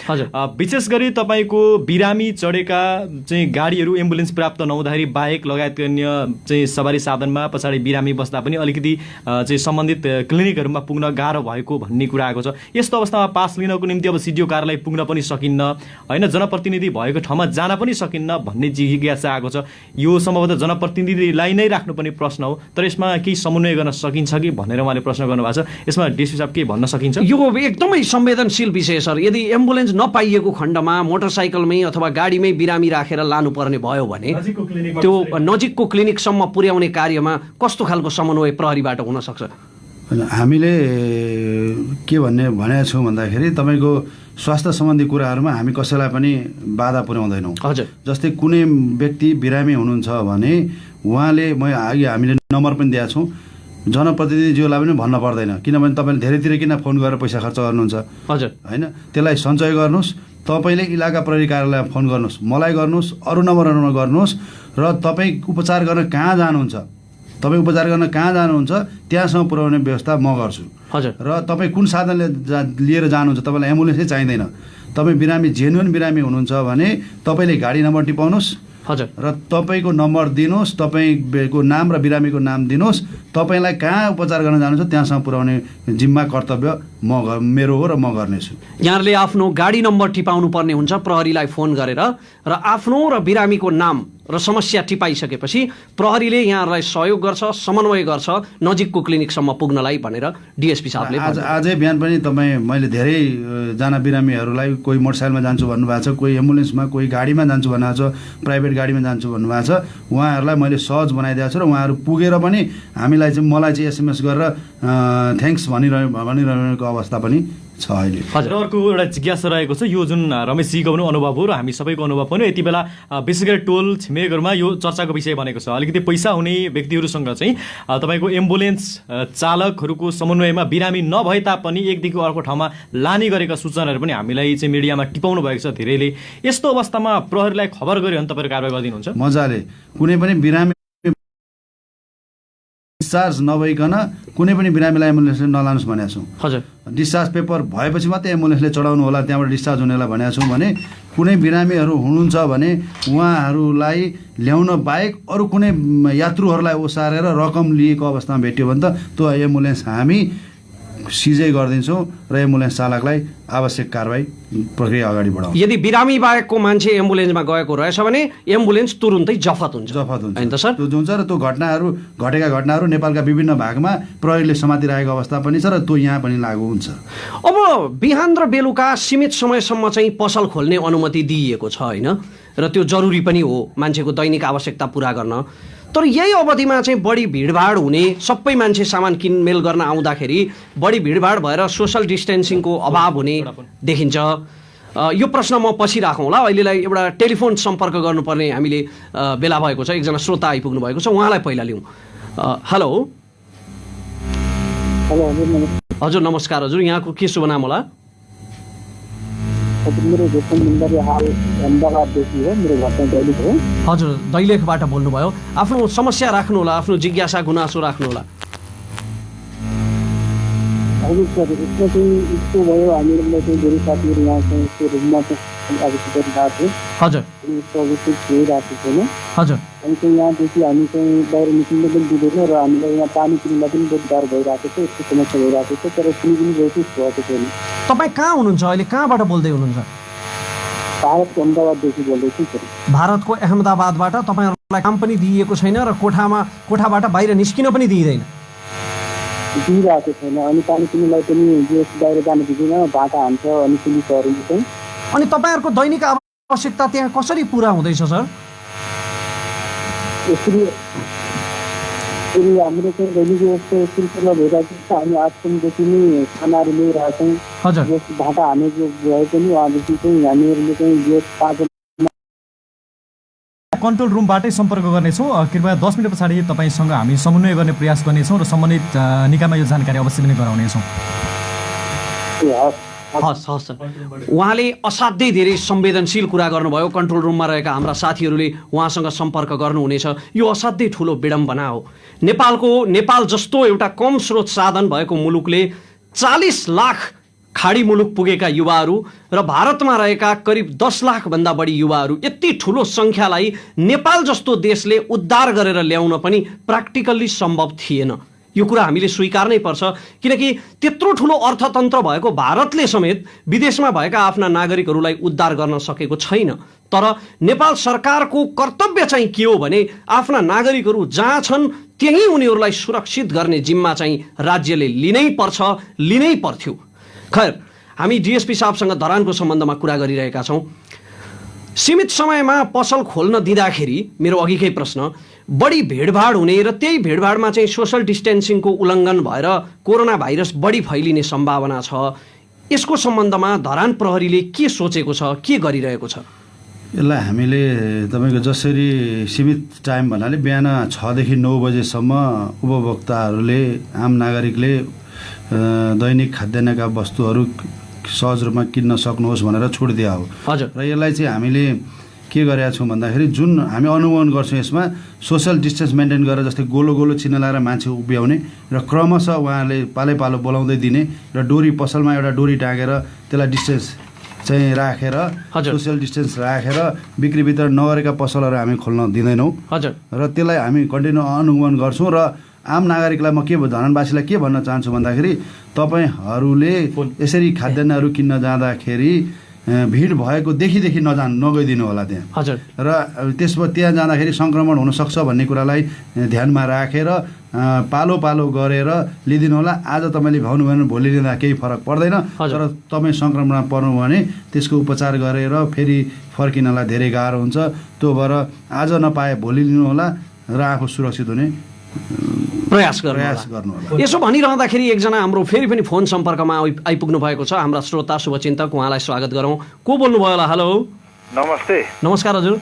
विशेष गरी तपाईँको बिरामी चढेका चाहिँ गाडीहरू एम्बुलेन्स प्राप्त नहुँदाखेरि बाइक लगायत अन्य चाहिँ सवारी साधनमा पछाडि बिरामी बस्दा पनि अलिकति चाहिँ सम्बन्धित क्लिनिकहरूमा पुग्न गाह्रो भएको भन्ने कुरा आएको छ। यस्तो अवस्थामा पास लिनको निम्ति अब सिडिओ कार्यालय पुग्न पनि सकिन्न, होइन, जनप्रतिनिधि भएको ठाउँमा जान पनि सकिन्न भन्ने जिज्ञासा आएको छ। यो सम्भवतः जनप्रतिनिधिलाई नै राख्नुपर्ने प्रश्न हो, तर यसमा केही समन्वय गर्न सकिन्छ कि भनेर उहाँले प्रश्न गर्नुभएको छ। यसमा डिएसपी साहब के भन्न सकिन्छ? यो एकदम एकदमै संवेदनशील विषय सर। यदि एम्बुलेन्स नपाइएको खण्डमा मोटरसाइकलमै अथवा गाडीमै बिरामी राखेर लानुपर्ने भयो भने त्यो नजिकको क्लिनिकसम्म पुर्याउने कार्यमा कस्तो खालको समन्वय प्रहरीबाट हुन सक्छ? हामीले के भनेका छौँ भन्दाखेरि तपाईँको स्वास्थ्य सम्बन्धी कुराहरूमा हामी कसैलाई पनि बाधा पुर्याउँदैनौँ। हजुर। जस्तै कुनै व्यक्ति बिरामी हुनुहुन्छ भने उहाँले अघि हामीले नम्बर पनि दिएका छौँ, जनप्रतिनिधिज्यूलाई पनि भन्न पर्दैन, किनभने तपाईँले धेरैतिर किन फोन गरेर पैसा खर्च गर्नुहुन्छ। हजुर। होइन, त्यसलाई सञ्चय गर्नुहोस्। तपाईँले इलाका प्रहरी कार्यालयमा फोन गर्नुहोस्, मलाई गर्नुहोस्, अरू नम्बरहरूमा गर्नुहोस् र तपाईँ उपचार गर्न कहाँ जानुहुन्छ त्यहाँसम्म पुर्याउने व्यवस्था म गर्छु। हजुर। र तपाईँ कुन साधनले लिएर जानुहुन्छ, तपाईँलाई एम्बुलेन्सै चाहिँदैन। तपाईँ जेन्युन बिरामी हुनुहुन्छ भने तपाईँले गाडी नम्बर टिपाउनुहोस्। हजुर। र तपाईँको नम्बर दिनुहोस्, तपाईँको नाम र बिरामीको नाम दिनुहोस्। तपाईँलाई कहाँ उपचार गर्न जानुहुन्छ त्यहाँसम्म पुर्याउने जिम्मा कर्तव्य मेरो हो र म गर्नेछु। यहाँहरूले आफ्नो गाडी नम्बर टिपाउनु पर्ने हुन्छ प्रहरीलाई फोन गरेर, र आफ्नो र बिरामीको नाम र समस्या टिपाइसकेपछि प्रहरीले यहाँहरूलाई सहयोग गर्छ, समन्वय गर्छ नजिकको क्लिनिकसम्म पुग्नलाई भनेर डिएसपी साहबले आजै बिहान पनि मैले धेरैजना बिरामीहरूलाई कोही मोटरसाइकलमा जान्छु भन्नुभएको छ, कोही एम्बुलेन्समा, कोही गाडीमा जान्छु भन्नुभएको छ, प्राइभेट गाडीमा जान्छु भन्नुभएको छ। उहाँहरूलाई मैले सहज बनाइदिएको छु र उहाँहरू पुगेर पनि मलाई चाहिँ एसएमएस गरेर थ्याङ्क्स भनिरहेको अवस्था पनि छ अहिले। हजुर। अर्को एउटा जिज्ञासा रहेको छ, यो जुन रमेशजीको पनि अनुभव हो र हामी सबैको अनुभव पनि यति बेला विशेष गरी टोल छिमेकहरूमा यो चर्चाको विषय बनेको छ। अलिकति पैसा हुने व्यक्तिहरूसँग चाहिँ तपाईँको एम्बुलेन्स चालकहरूको समन्वयमा बिरामी नभए तापनि एकदेखि अर्को ठाउँमा लाने गरेका सूचनाहरू पनि हामीलाई चाहिँ मिडियामा टिपाउनु भएको छ धेरैले। यस्तो अवस्थामा प्रहरीलाई खबर गर्यो भने तपाईँहरू कारवाही गरिदिनुहुन्छ? मजाले। कुनै पनि बिरामी डिस्चार्ज नभइकन कुनै पनि बिरामीलाई एम्बुलेन्सले नलानुहोस् भनेको छौँ। हजुर। डिस्चार्ज पेपर भएपछि मात्रै एम्बुलेन्सले चढाउनु होला, त्यहाँबाट डिस्चार्ज हुनेलाई भनेको छौँ। भने कुनै बिरामीहरू हुनुहुन्छ भने उहाँहरूलाई ल्याउन बाहेक अरू कुनै यात्रुहरूलाई ओसारेर रकम लिएको अवस्थामा भेट्यो भने त त्यो एम्बुलेन्स हामी सिजै गरिदिन्छौँ र एम्बुलेन्स चालकलाई आवश्यक कारवाही प्रक्रिया अगाडि बढाउँछ। यदि बिरामी बाहेकको मान्छे एम्बुलेन्समा गएको रहेछ भने एम्बुलेन्स तुरुन्तै जफत हुन्छ हैन त सर? त्यो हुन्छ र त्यो घटेका घटनाहरू नेपालका विभिन्न भागमा प्रहरीले समातिरहेको अवस्था पनि छ र त्यो यहाँ पनि लागू हुन्छ। अब बिहान र बेलुका सीमित समयसम्म चाहिँ पसल खोल्ने अनुमति दिइएको छ हैन, र त्यो जरुरी पनि हो मान्छेको दैनिक आवश्यकता पुरा गर्न। तर यही अवधिमा चाहिँ बढी भिडभाड हुने, सबै मान्छे सामान किनमेल गर्न आउँदाखेरि बढी भिडभाड भएर सोसल डिस्टेन्सिङको अभाव हुने देखिन्छ। यो प्रश्न म पछि राखौँला। अहिलेलाई एउटा टेलिफोन सम्पर्क गर्नुपर्ने हामीले बेला भएको छ। एकजना श्रोता आइपुग्नु भएको छ, उहाँलाई पहिला लिउँ। हेलो। हजुर नमस्कार। हजुर यहाँको के शुभ नाम होला? मेरो हाल अहमदाबाददेखि हो, मेरो घर चाहिँ दैलेख हो। हजुर दैलेखबाट बोल्नुभयो। आफ्नो समस्या राख्नु होला, आफ्नो जिज्ञासा गुनासो राख्नु होला। हजुर सर, यसमा चाहिँ यस्तो भयो, हामीहरूलाई चाहिँ धेरै साथीहरू यहाँ चाहिँ यस्तो रुममा चाहिँ आवेदन गरिरहेको थियो। हजुर। भइरहेको छैन। हजुर। अनि चाहिँ यहाँदेखि हामी चाहिँ बाहिर निस्किन पनि दिँदैन र हामीलाई यहाँ पानी पिउनुलाई पनि बहुत गाह्रो भइरहेको छ, यस्तो समस्या भइरहेको छ। तर कुनै पनि बहुत भएको छैन। तपाईँ कहाँ हुनुहुन्छ अहिले? कहाँबाट बोल्दै हुनुहुन्छ? भारतको अहमदाबाददेखि बोल्दैछु सर। भारतको अहमदाबादबाट तपाईँहरूलाई काम पनि दिइएको छैन र कोठाबाट बाहिर निस्किन पनि दिइँदैन? दिइरहेको छैन। अनि पानी पिउनुलाई पनि बाहिर जान दिँदैन, भाटा हान्छ। अनि पुलिसहरूले चाहिँ अनि तपाईँहरूको दैनिक आवश्यकता त्यहाँ कसरी पुरा हुँदैछ सर? यसरी हाम्रो चाहिँ दैनिक यस्तो सिलसिला भइरहेको छ। हामी 8 बजीदेखि नै खानाहरू ल्याइरहेको छौँ। हजुर। भाटा हानेको भए पनि उहाँदेखि चाहिँ हामीहरूले चाहिँ कन्ट्रोल रुमबाटै सम्पर्क गर्नेछौँ। कृपया 10 मिनट पछाडि तपाईँसँग हामी समन्वय गर्ने प्रयास गर्नेछौँ र सम्बन्धित निकायमा यो जानकारी अवश्य पनि गराउनेछौँ। हस् हस् सर। उहाँले असाध्यै धेरै संवेदनशील कुरा गर्नुभयो। कन्ट्रोल रुममा रहेका हाम्रा साथीहरूले उहाँसँग सम्पर्क गर्नुहुनेछ। यो असाध्यै ठुलो विडम्बना हो। नेपाल जस्तो एउटा कम स्रोत साधन भएको मुलुकले 40 लाख खाडी मुलुक पुगेका युवाहरू र भारतमा रहेका करिब 10 लाखभन्दा बढी युवाहरू, यति ठुलो सङ्ख्यालाई नेपाल जस्तो देशले उद्धार गरेर ल्याउन पनि प्र्याक्टिकल्ली सम्भव थिएन। यो कुरा हामीले स्वीकार्नै पर्छ, किनकि त्यत्रो ठुलो अर्थतन्त्र भएको भारतले समेत विदेशमा भएका आफ्ना नागरिकहरूलाई उद्धार गर्न सकेको छैन। तर नेपाल सरकारको कर्तव्य चाहिँ के हो भने आफ्ना नागरिकहरू जहाँ छन् त्यहीँ उनीहरूलाई सुरक्षित गर्ने जिम्मा चाहिँ राज्यले लिनै पर्थ्यो। खैर, हामी डिएसपी साहबसँग धरानको सम्बन्धमा कुरा गरिरहेका छौँ। सीमित समयमा पसल खोल्न दिँदाखेरि मेरो अघिकै प्रश्न, बढी भिडभाड हुने र त्यही भिडभाडमा चाहिँ सोसल डिस्टेन्सिङको उल्लङ्घन भएर कोरोना भाइरस बढी फैलिने सम्भावना छ। यसको सम्बन्धमा धरान प्रहरीले के सोचेको छ, के गरिरहेको छ? यसलाई हामीले तपाईँको जसरी सीमित टाइम भन्नाले बिहान 6 देखि 9 बजेसम्म उपभोक्ताहरूले, आम नागरिकले दैनिक खाद्यान्नका वस्तुहरू सहज रूपमा किन्न सक्नुहोस् भनेर छुट दिया हो। हजुर। र यसलाई चाहिँ हामीले के गरेका छौँ भन्दाखेरि जुन हामी अनुमान गर्छौँ यसमा सोसल डिस्टेन्स मेन्टेन गरेर, जस्तै गोलो गोलो चिन्ह लगाएर मान्छे उभ्याउने र क्रमशः उहाँहरूले पालै बोलाउँदै दिने र डोरी, पसलमा एउटा डोरी टाँगेर त्यसलाई डिस्टेन्स चाहिँ राखेर, सोसियल डिस्टेन्स राखेर बिक्री वितरण नगरेका पसलहरू हामी खोल्न दिँदैनौँ। हजुर। र त्यसलाई हामी कन्टिन्यू अनुगमन गर्छौँ। र आम नागरिकलाई म के धरानवासीलाई के भन्न चाहन्छु भन्दाखेरि तपाईँहरूले यसरी खाद्यान्नहरू किन्न जाँदाखेरि भिड भएको देखि नगइदिनु होला त्यहाँ। हजुर। र त्यसमा त्यहाँ जाँदाखेरि सङ्क्रमण हुनसक्छ भन्ने कुरालाई ध्यानमा राखेर पालो गरेर लिदिनु होला। आज तपाईँले भ्याउनु भएन, भोलि लिँदा केही फरक पर्दैन। तर तपाईँ सङ्क्रमणमा पर्नु भने त्यसको उपचार गरेर फेरि फर्किनलाई धेरै गाह्रो हुन्छ। त्यो भएर आज नपाए भोलि लिनु होला र आफू सुरक्षित हुने प्रयास गर्नु होला। यसो भनिरहँदाखेरि एकजना हाम्रो फेरि पनि फोन सम्पर्कमा आइपुग्नु भएको छ। हाम्रा श्रोता शुभचिन्तक, उहाँलाई स्वागत गरौँ। को बोल्नुभयो होला? हेलो, नमस्ते। नमस्कार हजुर।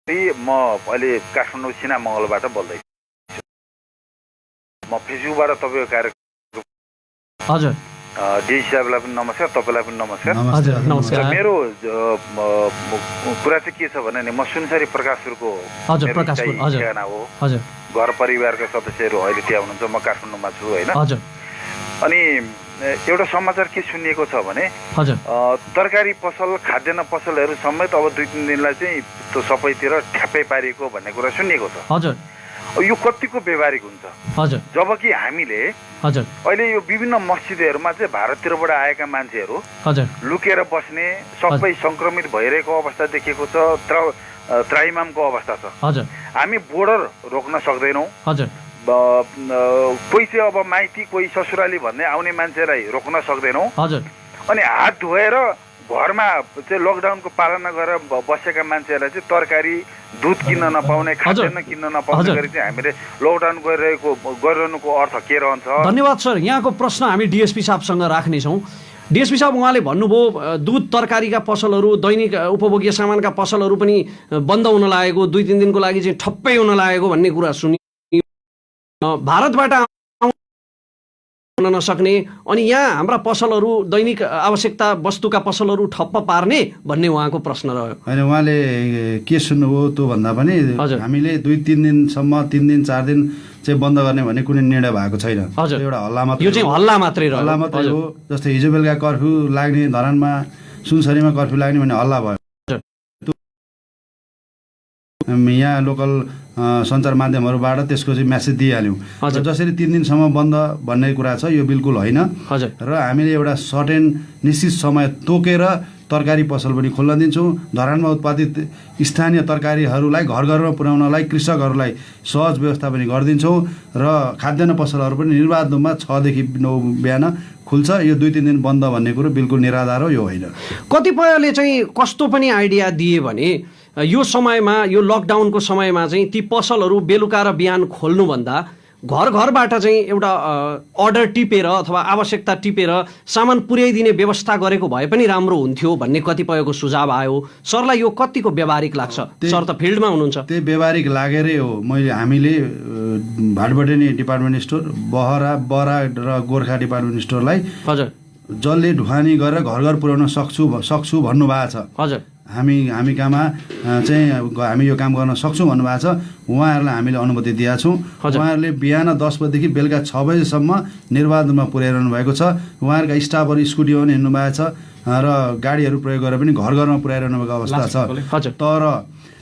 म अहिले काठमाडौँ सिना मङ्गलबाट बोल्दैछु। म फेसबुकबाट तपाईँको कार्यक्रम। हजुर। डिसी साहबलाई पनि नमस्कार, तपाईँलाई पनि नमस्कार। हजुर, नमस्कार। मेरो कुरा चाहिँ के छ भने नि, म सुनसरी प्रकाशपुरको ठेगाना हो। हजुर। घर परिवारका सदस्यहरू अहिले त्यहाँ हुनुहुन्छ, म काठमाडौँमा छु होइन। हजुर। अनि एउटा समाचार के सुनिएको छ भने हजुर, तरकारी पसल, खाद्यान्न पसलहरू समेत अब 2-3 दिनलाई चाहिँ त्यो सबैतिर ठ्याप्पै पारिएको भन्ने कुरा सुनिएको छ। हजुर। यो कतिको व्यवहारिक हुन्छ? हजुर। जबकि हामीले हजुर अहिले यो विभिन्न मस्जिदहरूमा चाहिँ भारततिरबाट आएका मान्छेहरू हजुर लुकेर बस्ने, सबै संक्रमित भइरहेको अवस्था देखिएको छ। त्राइमामको अवस्था छ। हजुर। हामी बोर्डर रोक्न सक्दैनौँ। हजुर। कोही चाहिँ अब माइती, कोही ससुराली भन्ने आउने मान्छेलाई रोक्न सक्दैनौँ। हजुर। अनि हात धोएर घरमा चाहिँ लकडाउनको पालना गरेर बसेका मान्छेहरूलाई चाहिँ तरकारी, दुध किन्न नपाउने, खाद्यान्न किन्न नपाउने गरी चाहिँ हामीले लकडाउन गरिरहनुको अर्थ के रहन्छ? धन्यवाद सर। यहाँको प्रश्न हामी डिएसपी साहबसँग राख्नेछौँ। डिएसपी साहब, उहाँले भन्नुभयो दुध तरकारीका पसलहरू, दैनिक उपभोग्य सामानका पसलहरू पनि बन्द हुन लागेको, 2-3 दिनको लागि चाहिँ ठप्पै हुन लागेको भन्ने कुरा सुनि, भारतबाट हुन नसक्ने, अनि यहाँ हाम्रा पसलहरू, दैनिक आवश्यकता वस्तुका पसलहरू ठप्प पार्ने भन्ने उहाँको प्रश्न रह्यो। होइन, उहाँले के सुन्नुभयो त्यो भन्दा पनि हामीले 2-3 दिनसम्म, 3 दिन 4 दिन चाहिँ बन्द गर्ने भन्ने कुनै निर्णय भएको छैन। एउटा हल्ला मात्रै, यो चाहिँ हल्ला मात्रै हो। जस्तै हिजो बेलुका कर्फ्यू लाग्ने, धरानमा सुनसरीमा कर्फ्यू लाग्ने भन्ने हल्ला भयो। यहाँ लोकल सञ्चार माध्यमहरूबाट त्यसको चाहिँ म्यासेज दिइहाल्यौँ। जसरी 3 दिनसम्म बन्द भन्ने कुरा छ, यो बिल्कुल होइन। र हामीले एउटा सर्टेन निश्चित समय तोकेर तरकारी पसल पनि खोल्न दिन्छौँ। धरानमा उत्पादित स्थानीय तरकारीहरूलाई घर घरमा पुर्याउनलाई कृषकहरूलाई सहज व्यवस्था पनि गरिदिन्छौँ। र खाद्यान्न पसलहरू पनि निर्बाध रूपमा 6 देखि 9 बिहान खुल्छ। यो 2-3 दिन बन्द भन्ने कुरो बिल्कुल निराधार हो, यो होइन। कतिपयले चाहिँ कस्तो पनि आइडिया दिए भने यो समयमा, यो लकडाउनको समयमा चाहिँ ती पसलहरू बेलुका र बिहान खोल्नुभन्दा घरबाट चाहिँ एउटा अर्डर टिपेर अथवा आवश्यकता टिपेर सामान पुर्याइदिने व्यवस्था गरेको भए पनि राम्रो हुन्थ्यो भन्ने कतिपयको सुझाव आयो। सरलाई यो कतिको व्यावहारिक लाग्छ? सर त फिल्डमा हुनुहुन्छ। त्यही व्यावहारिक लागेरै हो। हामीले भाटबटेनी डिपार्टमेन्ट स्टोर, बरा र गोर्खा डिपार्टमेन्ट स्टोरलाई हजुर जसले ढुवानी गरेर घर घर पुर्याउन सक्छु भन्नुभएको छ। हजुर। हामी कहाँमा चाहिँ हामी यो काम गर्न सक्छौँ भन्नुभएको छ। उहाँहरूलाई हामीले अनुमति दिएका छौँ। उहाँहरूले बिहान 10 बजेदेखि बेलुका 6 बजेसम्म निर्बाध रूपमा पुर्याइरहनु भएको छ। उहाँहरूका स्टाफहरू स्कुटीमा पनि हिँड्नु भएको छ र गाडीहरू प्रयोग गरेर पनि घर घरमा पुर्याइरहनु भएको अवस्था छ।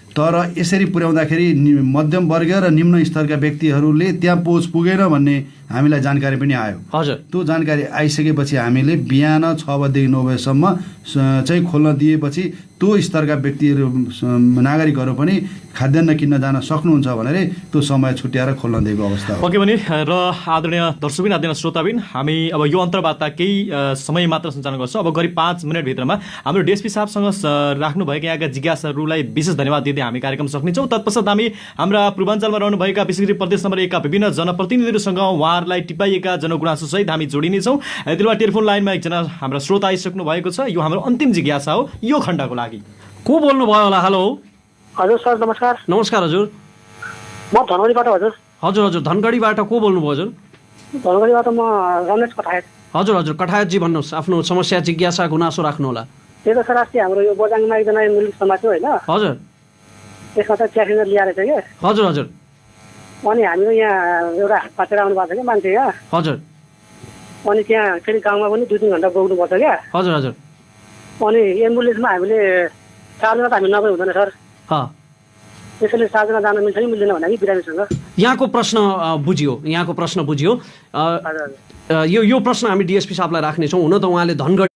तर यसरी पुर्याउँदाखेरि मध्यम वर्गीय र निम्न स्तरका व्यक्तिहरूले त्यहाँ पहुँच पुगेन भन्ने हामीलाई जानकारी पनि आयो। हजुर। त्यो जानकारी आइसकेपछि हामीले बिहान 6 बजेदेखि 9 बजेसम्म चाहिँ खोल्न दिएपछि त्यो स्तरका व्यक्तिहरू नागरिकहरू पनि खाद्यान्न किन्न जान सक्नुहुन्छ भनेर त्यो समय छुट्याएर खोल्न दिएको अवस्था हो। पक्कै पनि। र आदरणीय दर्शकबिन, आदरणीय श्रोताबिन, हामी अब यो अन्तर्वार्ता केही समय मात्र सञ्चालन गर्छौँ। अब करिब 5 मिनटभित्रमा हाम्रो डिएसपी साहबसँग राख्नुभएका यहाँका जिज्ञासाहरूलाई विशेष धन्यवाद दिँदै हामी कार्यक्रम सक्नेछौँ। तत्पश्चात हामी हाम्रा पूर्वाञ्चलमा रहनुभएका विशेष गरी प्रदेश नम्बर 1 का विभिन्न जनप्रतिनिधिहरूसँग उहाँहरूलाई टिपाइएका जनगुनासोसहित हामी जोडिनेछौँ। यति बेला टेलिफोन लाइनमा एकजना हाम्रा श्रोता आइसक्नु भएको छ। यो हाम्रो अन्तिम जिज्ञासा हो यो खण्डको लागि। को बोल्नुभयो होला? हेलो। हजुर सर, नमस्कार। नमस्कार हजुर। म धनगढीबाट। हजुर हजुर हजुर धनगढीबाट को बोल्नुभयो हजुर? धनगढीबाट म रमेश कठायत। हजुर हजुर कठायतजी, भन्नुहोस्, आफ्नो समस्या जिज्ञासा गुनासो राख्नु होला। त्यही त सर, अस्ति हाम्रो यो बजाङमा एकजना मुलिक समाज थियो होइन, हजुर। त्यसमा चाहिँ प्यासेन्जर ल्याएर थियो कि। हजुर हजुर। अनि हामीहरू यहाँ एउटा हात पातेर आउनु भएको छ क्या मान्छे यहाँ। हजुर। अनि त्यहाँ फेरि गाउँमा पनि 2-3 घन्टा बोक्नुपर्छ क्या। हजुर हजुर। अनि एम्बुलेन्समा हामीले 4 जना त हामी नगए हुँदैन सर। त्यसैले 4 जना जान मिल्छ कि मिल्दैन भने कि बिरामीसँग। यहाँको प्रश्न बुझियो। यो प्रश्न हामी डिएसपी साहबलाई राख्नेछौँ। हुन त उहाँले धनगढी,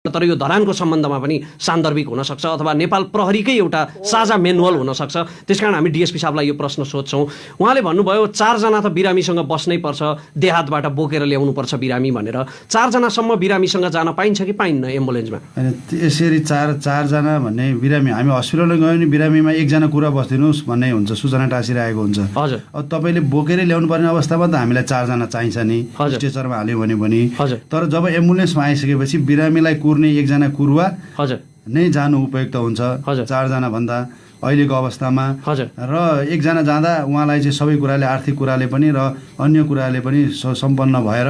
तर यो धरानको सम्बन्धमा पनि सान्दर्भिक हुनसक्छ अथवा नेपाल प्रहरीकै एउटा साझा मेनुअल हुनसक्छ। त्यसकारण हामी डिएसपी साहबलाई यो प्रश्न सोध्छौँ। उहाँले भन्नुभयो 4 जना त बिरामीसँग बस्नै पर्छ, देहातबाट बोकेर ल्याउनुपर्छ बिरामी भनेर। 4 जनासम्म बिरामीसँग जान पाइन्छ कि पाइन्न एम्बुलेन्समा? यसरी 4 जना भन्ने बिरामी, हामी हस्पिटलमा गयो भने बिरामीमा 1 जना कुरा बस्दिनुहोस् भन्ने हुन्छ, सूचना टाँसिरहेको हुन्छ। हजुर। अब तपाईँले बोकेरै ल्याउनु पर्ने अवस्थामा त हामीलाई 4 जना चाहिन्छ नि, स्ट्रेचरमा हाल्यो भने पनि। तर जब एम्बुलेन्समा आइसकेपछि बिरामीलाई कुर्ने 1 जना कुरुवा नै जानु उपयुक्त हुन्छ 4 जना भन्दा अहिलेको अवस्थामा। र 1 जना जाँदा उहाँलाई चाहिँ सबै कुराले, आर्थिक कुराले पनि र अन्य कुराले पनि सम्पन्न भएर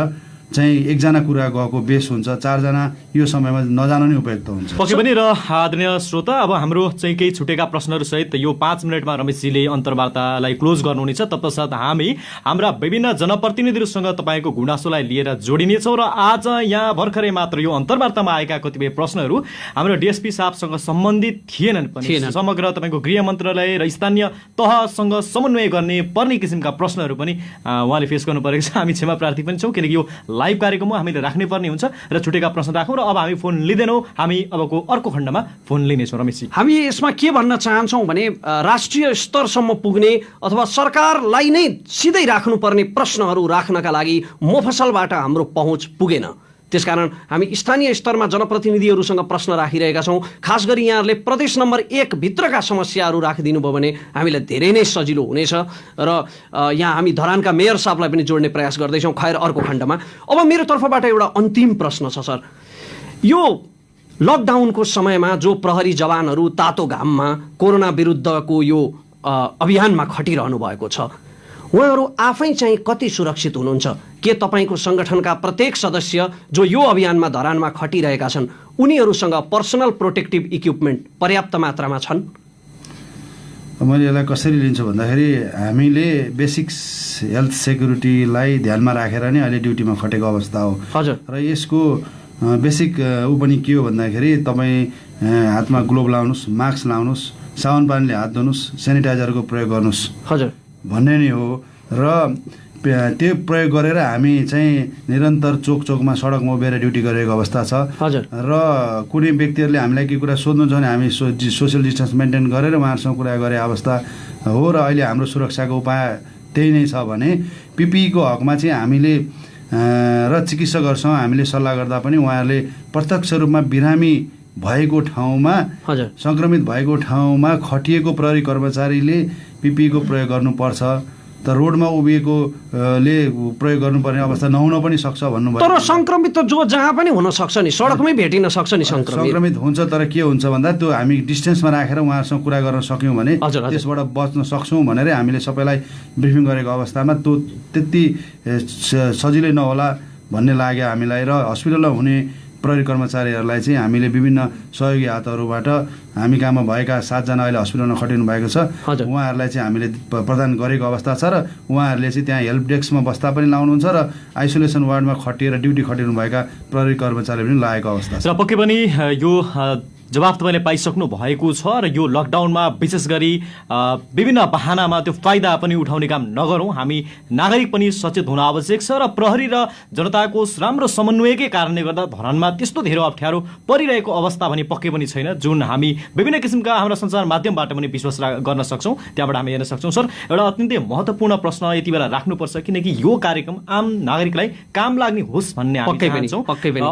चाहिँ 1 जना कुरा गएको बेस हुन्छ। 4 जना यो समयमा नजानु नै उपयुक्त हुन्छ। पक्कै पनि। र आदरणीय श्रोता, अब हाम्रो चाहिँ केही छुटेका प्रश्नहरू सहित यो 5 मिनटमा रमेशजीले अन्तर्वार्तालाई क्लोज गर्नुहुनेछ। तत्पश्चात हामी हाम्रा विभिन्न जनप्रतिनिधिहरूसँग तपाईँको गुनासोलाई लिएर जोडिनेछौँ। र आज यहाँ भर्खरै मात्र यो अन्तर्वार्तामा आएका कतिपय प्रश्नहरू हाम्रो डिएसपी साहबसँग सम्बन्धित थिएनन् पनि। समग्र तपाईँको गृह मन्त्रालय र स्थानीय तहसँग समन्वय गर्ने पर्ने किसिमका प्रश्नहरू पनि उहाँले फेस गर्नु परेको छ। हामी क्षमा प्रार्थी पनि छौँ, किनकि यो लाइभ कार्यक्रम हो, हामीले राख्नै पर्ने हुन्छ र छुटेका प्रश्न राखौँ। र अब हामी फोन लिँदैनौँ, हामी अबको अर्को खण्डमा फोन लिनेछौँ। रमेशजी, हामी यसमा के भन्न चाहन्छौँ भने राष्ट्रिय स्तरसम्म पुग्ने अथवा सरकारलाई नै सिधै राख्नुपर्ने प्रश्नहरू राख्नका लागि मोफसलबाट हाम्रो पहुँच पुगेन। त्यसकारण हामी स्थानीय स्तरमा जनप्रतिनिधिहरूसँग प्रश्न राखिरहेका छौँ। खास गरी यहाँहरूले प्रदेश नम्बर 1 भित्रका समस्याहरू राखिदिनु भयो भने हामीलाई धेरै नै सजिलो हुनेछ। र यहाँ हामी धरानका मेयर साहबलाई पनि जोड्ने प्रयास गर्दैछौँ खैर अर्को खण्डमा। अब मेरो तर्फबाट एउटा अन्तिम प्रश्न छ सर। यो लकडाउनको समयमा जो प्रहरी जवानहरू तातो घाममा कोरोना विरुद्धको यो अभियानमा खटिरहनु भएको छ, उहाँहरू आफै चाहिँ कति सुरक्षित हुनुहुन्छ? के तपाईँको सङ्गठनका प्रत्येक सदस्य जो यो अभियानमा धरानमा खटिरहेका छन् उनीहरूसँग पर्सनल प्रोटेक्टिभ इक्विपमेन्ट पर्याप्त मात्रामा छन्? मैले यसलाई कसरी लिन्छु भन्दाखेरि हामीले बेसिक हेल्थ सेक्युरिटीलाई ध्यानमा राखेर नै अहिले ड्युटीमा खटेको अवस्था हो। हजुर। र यसको बेसिक पनि के हो भन्दाखेरि तपाईँ हातमा ग्लोभ लाउनुहोस्, मास्क लाउनुहोस्, साबुन पानीले हात धुनुहोस्, सेनिटाइजरको प्रयोग गर्नुहोस् हजुर भन्ने नै हो। र त्यो प्रयोग गरेर हामी चाहिँ निरन्तर चोकमा सडकमा उभिएर ड्युटी गरेको अवस्था छ। हजुर। र कुनै व्यक्तिहरूले हामीलाई के कुरा सोध्नु छ भने हामी सोसियल डिस्टेन्स मेन्टेन गरेर उहाँहरूसँग कुरा गरे अवस्था हो। र अहिले हाम्रो सुरक्षाको उपाय त्यही नै छ भने पिपिईको हकमा चाहिँ हामीले र चिकित्सकहरूसँग हामीले सल्लाह गर्दा पनि उहाँहरूले प्रत्यक्ष रूपमा बिरामी भएको ठाउँमा, सङ्क्रमित भएको ठाउँमा खटिएको प्रहरी कर्मचारीले पिपिईको प्रयोग गर्नुपर्छ। त रोडमा उभिएकोले प्रयोग गर्नुपर्ने अवस्था नहुन पनि सक्छ भन्नुभयो। तर सङ्क्रमित त जो जहाँ पनि हुन सक्छ नि, सडकमै भेटिन सक्छ नि सङ्क्रमित हुन्छ। तर के हुन्छ भन्दा त्यो हामी डिस्टेन्समा राखेर उहाँहरूसँग कुरा गर्न सक्यौँ भने त्यसबाट बच्न सक्छौँ भनेर हामीले सबैलाई ब्रिफिङ गरेको अवस्थामा त्यो त्यति सजिलै नहोला भन्ने लाग्यो हामीलाई। र हस्पिटलमा हुने प्रहरी कर्मचारीहरूलाई चाहिँ हामीले विभिन्न सहयोगी हातहरूबाट हामी काममा भएका 7 जना अहिले हस्पिटलमा खटिनु भएको छ, उहाँहरूलाई चाहिँ हामीले प्रदान गरेको अवस्था छ। र उहाँहरूले चाहिँ त्यहाँ हेल्प डेस्कमा बस्दा पनि लाउनुहुन्छ र आइसोलेसन वार्डमा खटिएर ड्युटी खटिनु भएका प्रहरी कर्मचारी पनि लागेको अवस्था छ। र पक्कै पनि यो जवाफ तपाईँले पाइसक्नु भएको छ र यो लकडाउनमा विशेष गरी विभिन्न बहानामा त्यो फाइदा पनि उठाउने काम नगरौँ। हामी नागरिक पनि सचेत हुन आवश्यक छ र प्रहरी र जनताको राम्रो समन्वयकै कारणले गर्दा धरानमा त्यस्तो धेरै अप्ठ्यारो परिरहेको अवस्था भने पक्कै पनि छैन, जुन हामी विभिन्न किसिमका हाम्रा सञ्चार माध्यमबाट पनि विश्वास गर्न सक्छौँ, त्यहाँबाट हामी हेर्न सक्छौँ। सर, एउटा अत्यन्तै महत्त्वपूर्ण प्रश्न यति बेला राख्नुपर्छ, किनकि यो कार्यक्रम आम नागरिकलाई काम लाग्ने होस् भन्ने हामी चाहन्छौँ।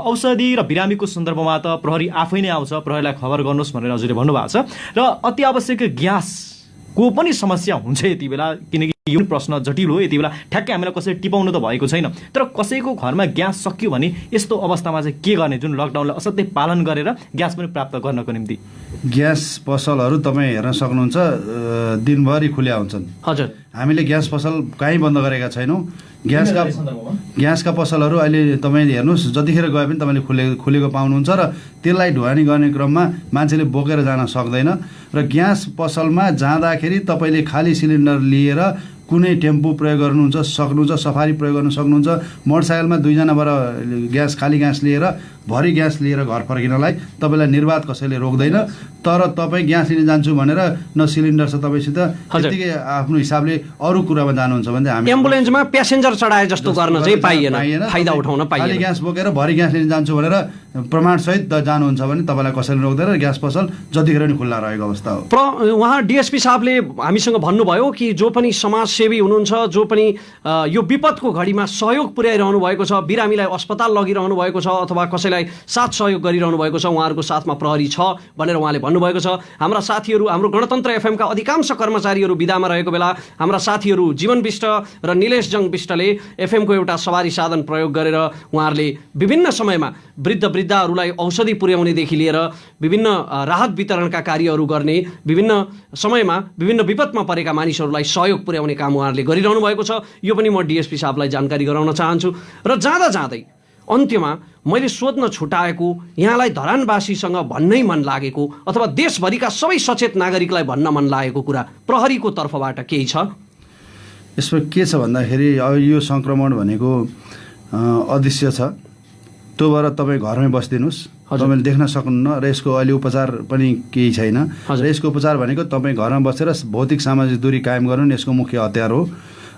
औषधि र बिरामीको सन्दर्भमा त प्रहरी आफै नै आउँछ, प्रहरीलाई खबर गर्नुहोस् भनेर हजुरले भन्नुभएको छ र अति आवश्यक ग्यासको पनि समस्या हुन्छ यति बेला, किनकि यो प्रश्न जटिल हो। यति बेला ठ्याक्कै हामीलाई कसरी टिपाउनु त भएको छैन, तर कसैको घरमा ग्यास सकियो भने यस्तो अवस्थामा चाहिँ के गर्ने, जुन लकडाउनलाई असाध्यै पालन गरेर ग्यास पनि प्राप्त गर्नको निम्ति? ग्यास पसलहरू तपाईँ हेर्न सक्नुहुन्छ, दिनभरि खुल्या हुन्छन्। हजुर, हामीले ग्यास पसल कहीँ बन्द गरेका छैनौँ। ग्यासका पसलहरू अहिले तपाईँ हेर्नुहोस्, जतिखेर गए पनि तपाईँले खुलेको पाउनुहुन्छ र त्यसलाई ढुवानी गर्ने क्रममा मान्छेले बोकेर जान सक्दैन। र ग्यास पसलमा जाँदाखेरि तपाईँले खाली सिलिन्डर लिएर कुनै टेम्पो प्रयोग गर्नुहुन्छ सक्नुहुन्छ, सफारी प्रयोग गर्न सक्नुहुन्छ, मोटरसाइकलमा 2 जनाबाट खाली ग्यास लिएर भरि ग्यास लिएर घर फर्किनलाई तपाईँलाई निर्वाध कसैले रोक्दैन। तर तपाईँ ग्यास लिन जान्छु भनेर न सिलिन्डर छ तपाईँसित, त्यतिकै आफ्नो हिसाबले अरू कुरामा जानुहुन्छ भने हामी एम्बुलेन्समा प्यासेन्जर चढाए जस्तो गर्न चाहिँ पाइएन, फाइदा उठाउन पाइएन। खाली ग्यास बोकेर भरि ग्यास लिन जान्छु भनेर प्रमाणसहित जानुहुन्छ भने तपाईँलाई कसैले रोक्दैन। ग्यास पसल जतिखेर पनि खुल्ला रहेको अवस्था हो। उहाँ डिएसपी साहबले हामीसँग भन्नुभयो कि जो पनि समाजसेवी हुनुहुन्छ, जो पनि यो विपदको घडीमा सहयोग पुर्याइरहनु भएको छ, बिरामीलाई अस्पताल लगिरहनु भएको छ अथवा कसैलाई साथ सहयोग गरिरहनु भएको छ, उहाँहरूको साथमा प्रहरी छ भनेर उहाँले भन्नुभएको छ। हाम्रा साथीहरू, हाम्रो गणतन्त्र एफएमका अधिकांश कर्मचारीहरू बिदामा रहेको बेला हाम्रा साथीहरू जीवन विष्ट र निलेश जङ विष्टले एफएमको एउटा सवारी साधन प्रयोग गरेर उहाँहरूले विभिन्न समयमा वृद्धहरूलाई औषधि पुर्याउनेदेखि लिएर विभिन्न राहत वितरणका कार्यहरू गर्ने, विभिन्न समयमा विभिन्न विपदमा परेका मानिसहरूलाई सहयोग पुर्याउने काम उहाँहरूले गरिरहनु भएको छ। यो पनि म डिएसपी साहबलाई जानकारी गराउन चाहन्छु। र जाँदा जाँदै अन्त्यमा मैले सोध्न छुटाएको, यहाँलाई धरानवासीसँग भन्नै मन लागेको अथवा देशभरिका सबै सचेत नागरिकलाई भन्न मन लागेको कुरा प्रहरीको तर्फबाट केही छ? यसमा के छ भन्दाखेरि अब यो सङ्क्रमण भनेको अदृश्य छ, त्यो भएर तपाईँ घरमै बसिदिनुहोस्, तपाईँले देख्न सक्नुहुन्न र यसको अहिले उपचार पनि केही छैन। र यसको उपचार भनेको तपाईँ घरमा बसेर भौतिक सामाजिक दूरी कायम गर्नु नै यसको मुख्य हतियार हो।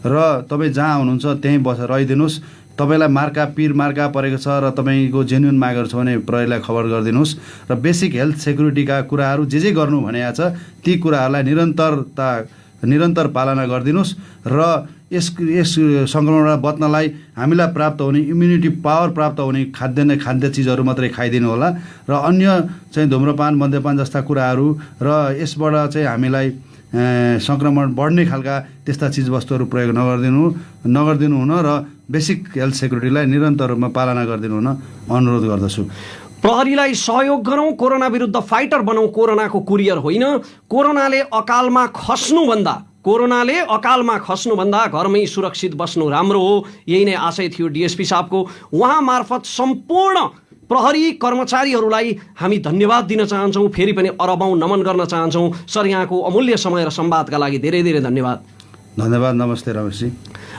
र तपाईँ जहाँ हुनुहुन्छ त्यहीँ बसेर रहिदिनुहोस्। तपाईँलाई पिर मार्का परेको छ र तपाईँको जेन्युन मागहरू छ भने प्रहरीलाई खबर गरिदिनुहोस्। र बेसिक हेल्थ सेक्युरिटीका कुराहरू जे गर्नु भनेको छ ती कुराहरूलाई निरन्तर पालना गरिदिनुहोस्। र यस सङ्क्रमणबाट बच्नलाई हामीलाई प्राप्त हुने इम्युनिटी पावर प्राप्त हुने खाद्य चिजहरू मात्रै खाइदिनु होला। र अन्य चाहिँ धुम्रपान, मद्यपान जस्ता कुराहरू र यसबाट चाहिँ हामीलाई सङ्क्रमण बढ्ने खालका त्यस्ता चिजवस्तुहरू प्रयोग नगरिदिनु हुन र बेसिक हेल्थ सेक्युरिटीलाई निरन्तर रूपमा पालना गरिदिनु हुन अनुरोध गर्दछु। प्रहरीलाई सहयोग गरौँ, कोरोना विरुद्ध फाइटर बनौँ, कोरोनाको कुरियर होइन। कोरोनाले अकालमा खस्नुभन्दा घरमै सुरक्षित बस्नु राम्रो हो। यही नै आशय थियो डिएसपी साहबको। उहाँ मार्फत सम्पूर्ण प्रहरी कर्मचारीहरूलाई हामी धन्यवाद दिन चाहन्छौँ, फेरि पनि अरबौँ नमन गर्न चाहन्छौँ। सर, यहाँको अमूल्य समय र संवादका लागि धेरै धेरै धन्यवाद। नमस्ते रमेशजी।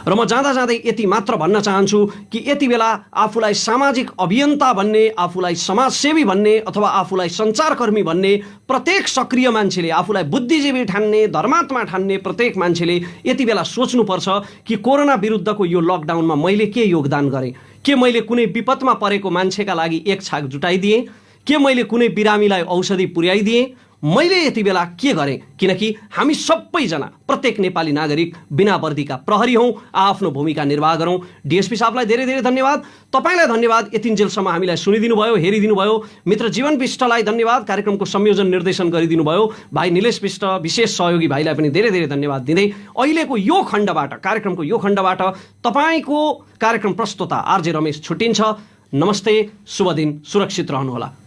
र म जाँदा जाँदै यति मात्र भन्न चाहन्छु कि यति बेला आफूलाई सामाजिक अभियन्ता भन्ने, आफूलाई समाजसेवी भन्ने अथवा आफूलाई सञ्चारकर्मी भन्ने प्रत्येक सक्रिय मान्छेले, आफूलाई बुद्धिजीवी ठान्ने, धर्मात्मा ठान्ने प्रत्येक मान्छेले यति बेला सोच्नुपर्छ कि कोरोना विरुद्धको यो लकडाउनमा मैले के योगदान गरेँ? के मैले कुनै विपदमा परेको मान्छेका लागि एक छाक जुटाइदिएँ? के मैले कुनै बिरामीलाई औषधि पुर्याइदिएँ? मैले यति बेला के गरेँ? किनकि हामी सबैजना प्रत्येक नेपाली नागरिक बिना वर्दीका प्रहरी हौँ, आफ्नो भूमिका निर्वाह गरौँ। डिएसपी साहबलाई धेरै धेरै धन्यवाद। तपाईँलाई धन्यवाद, यतिन्जेलसम्म हामीलाई सुनिदिनु भयो, हेरिदिनु भयो। मित्र जीवन विष्टलाई धन्यवाद, कार्यक्रमको संयोजन निर्देशन गरिदिनु भयो। भाइ निलेश विष्ट, विशेष सहयोगी भाइलाई पनि धेरै धेरै धन्यवाद दिँदै अहिलेको यो खण्डबाट, कार्यक्रमको यो खण्डबाट तपाईँको कार्यक्रम प्रस्तोता आरजे रमेश छुट्टिन्छ। नमस्ते, शुभ दिन, सुरक्षित रहनुहोला।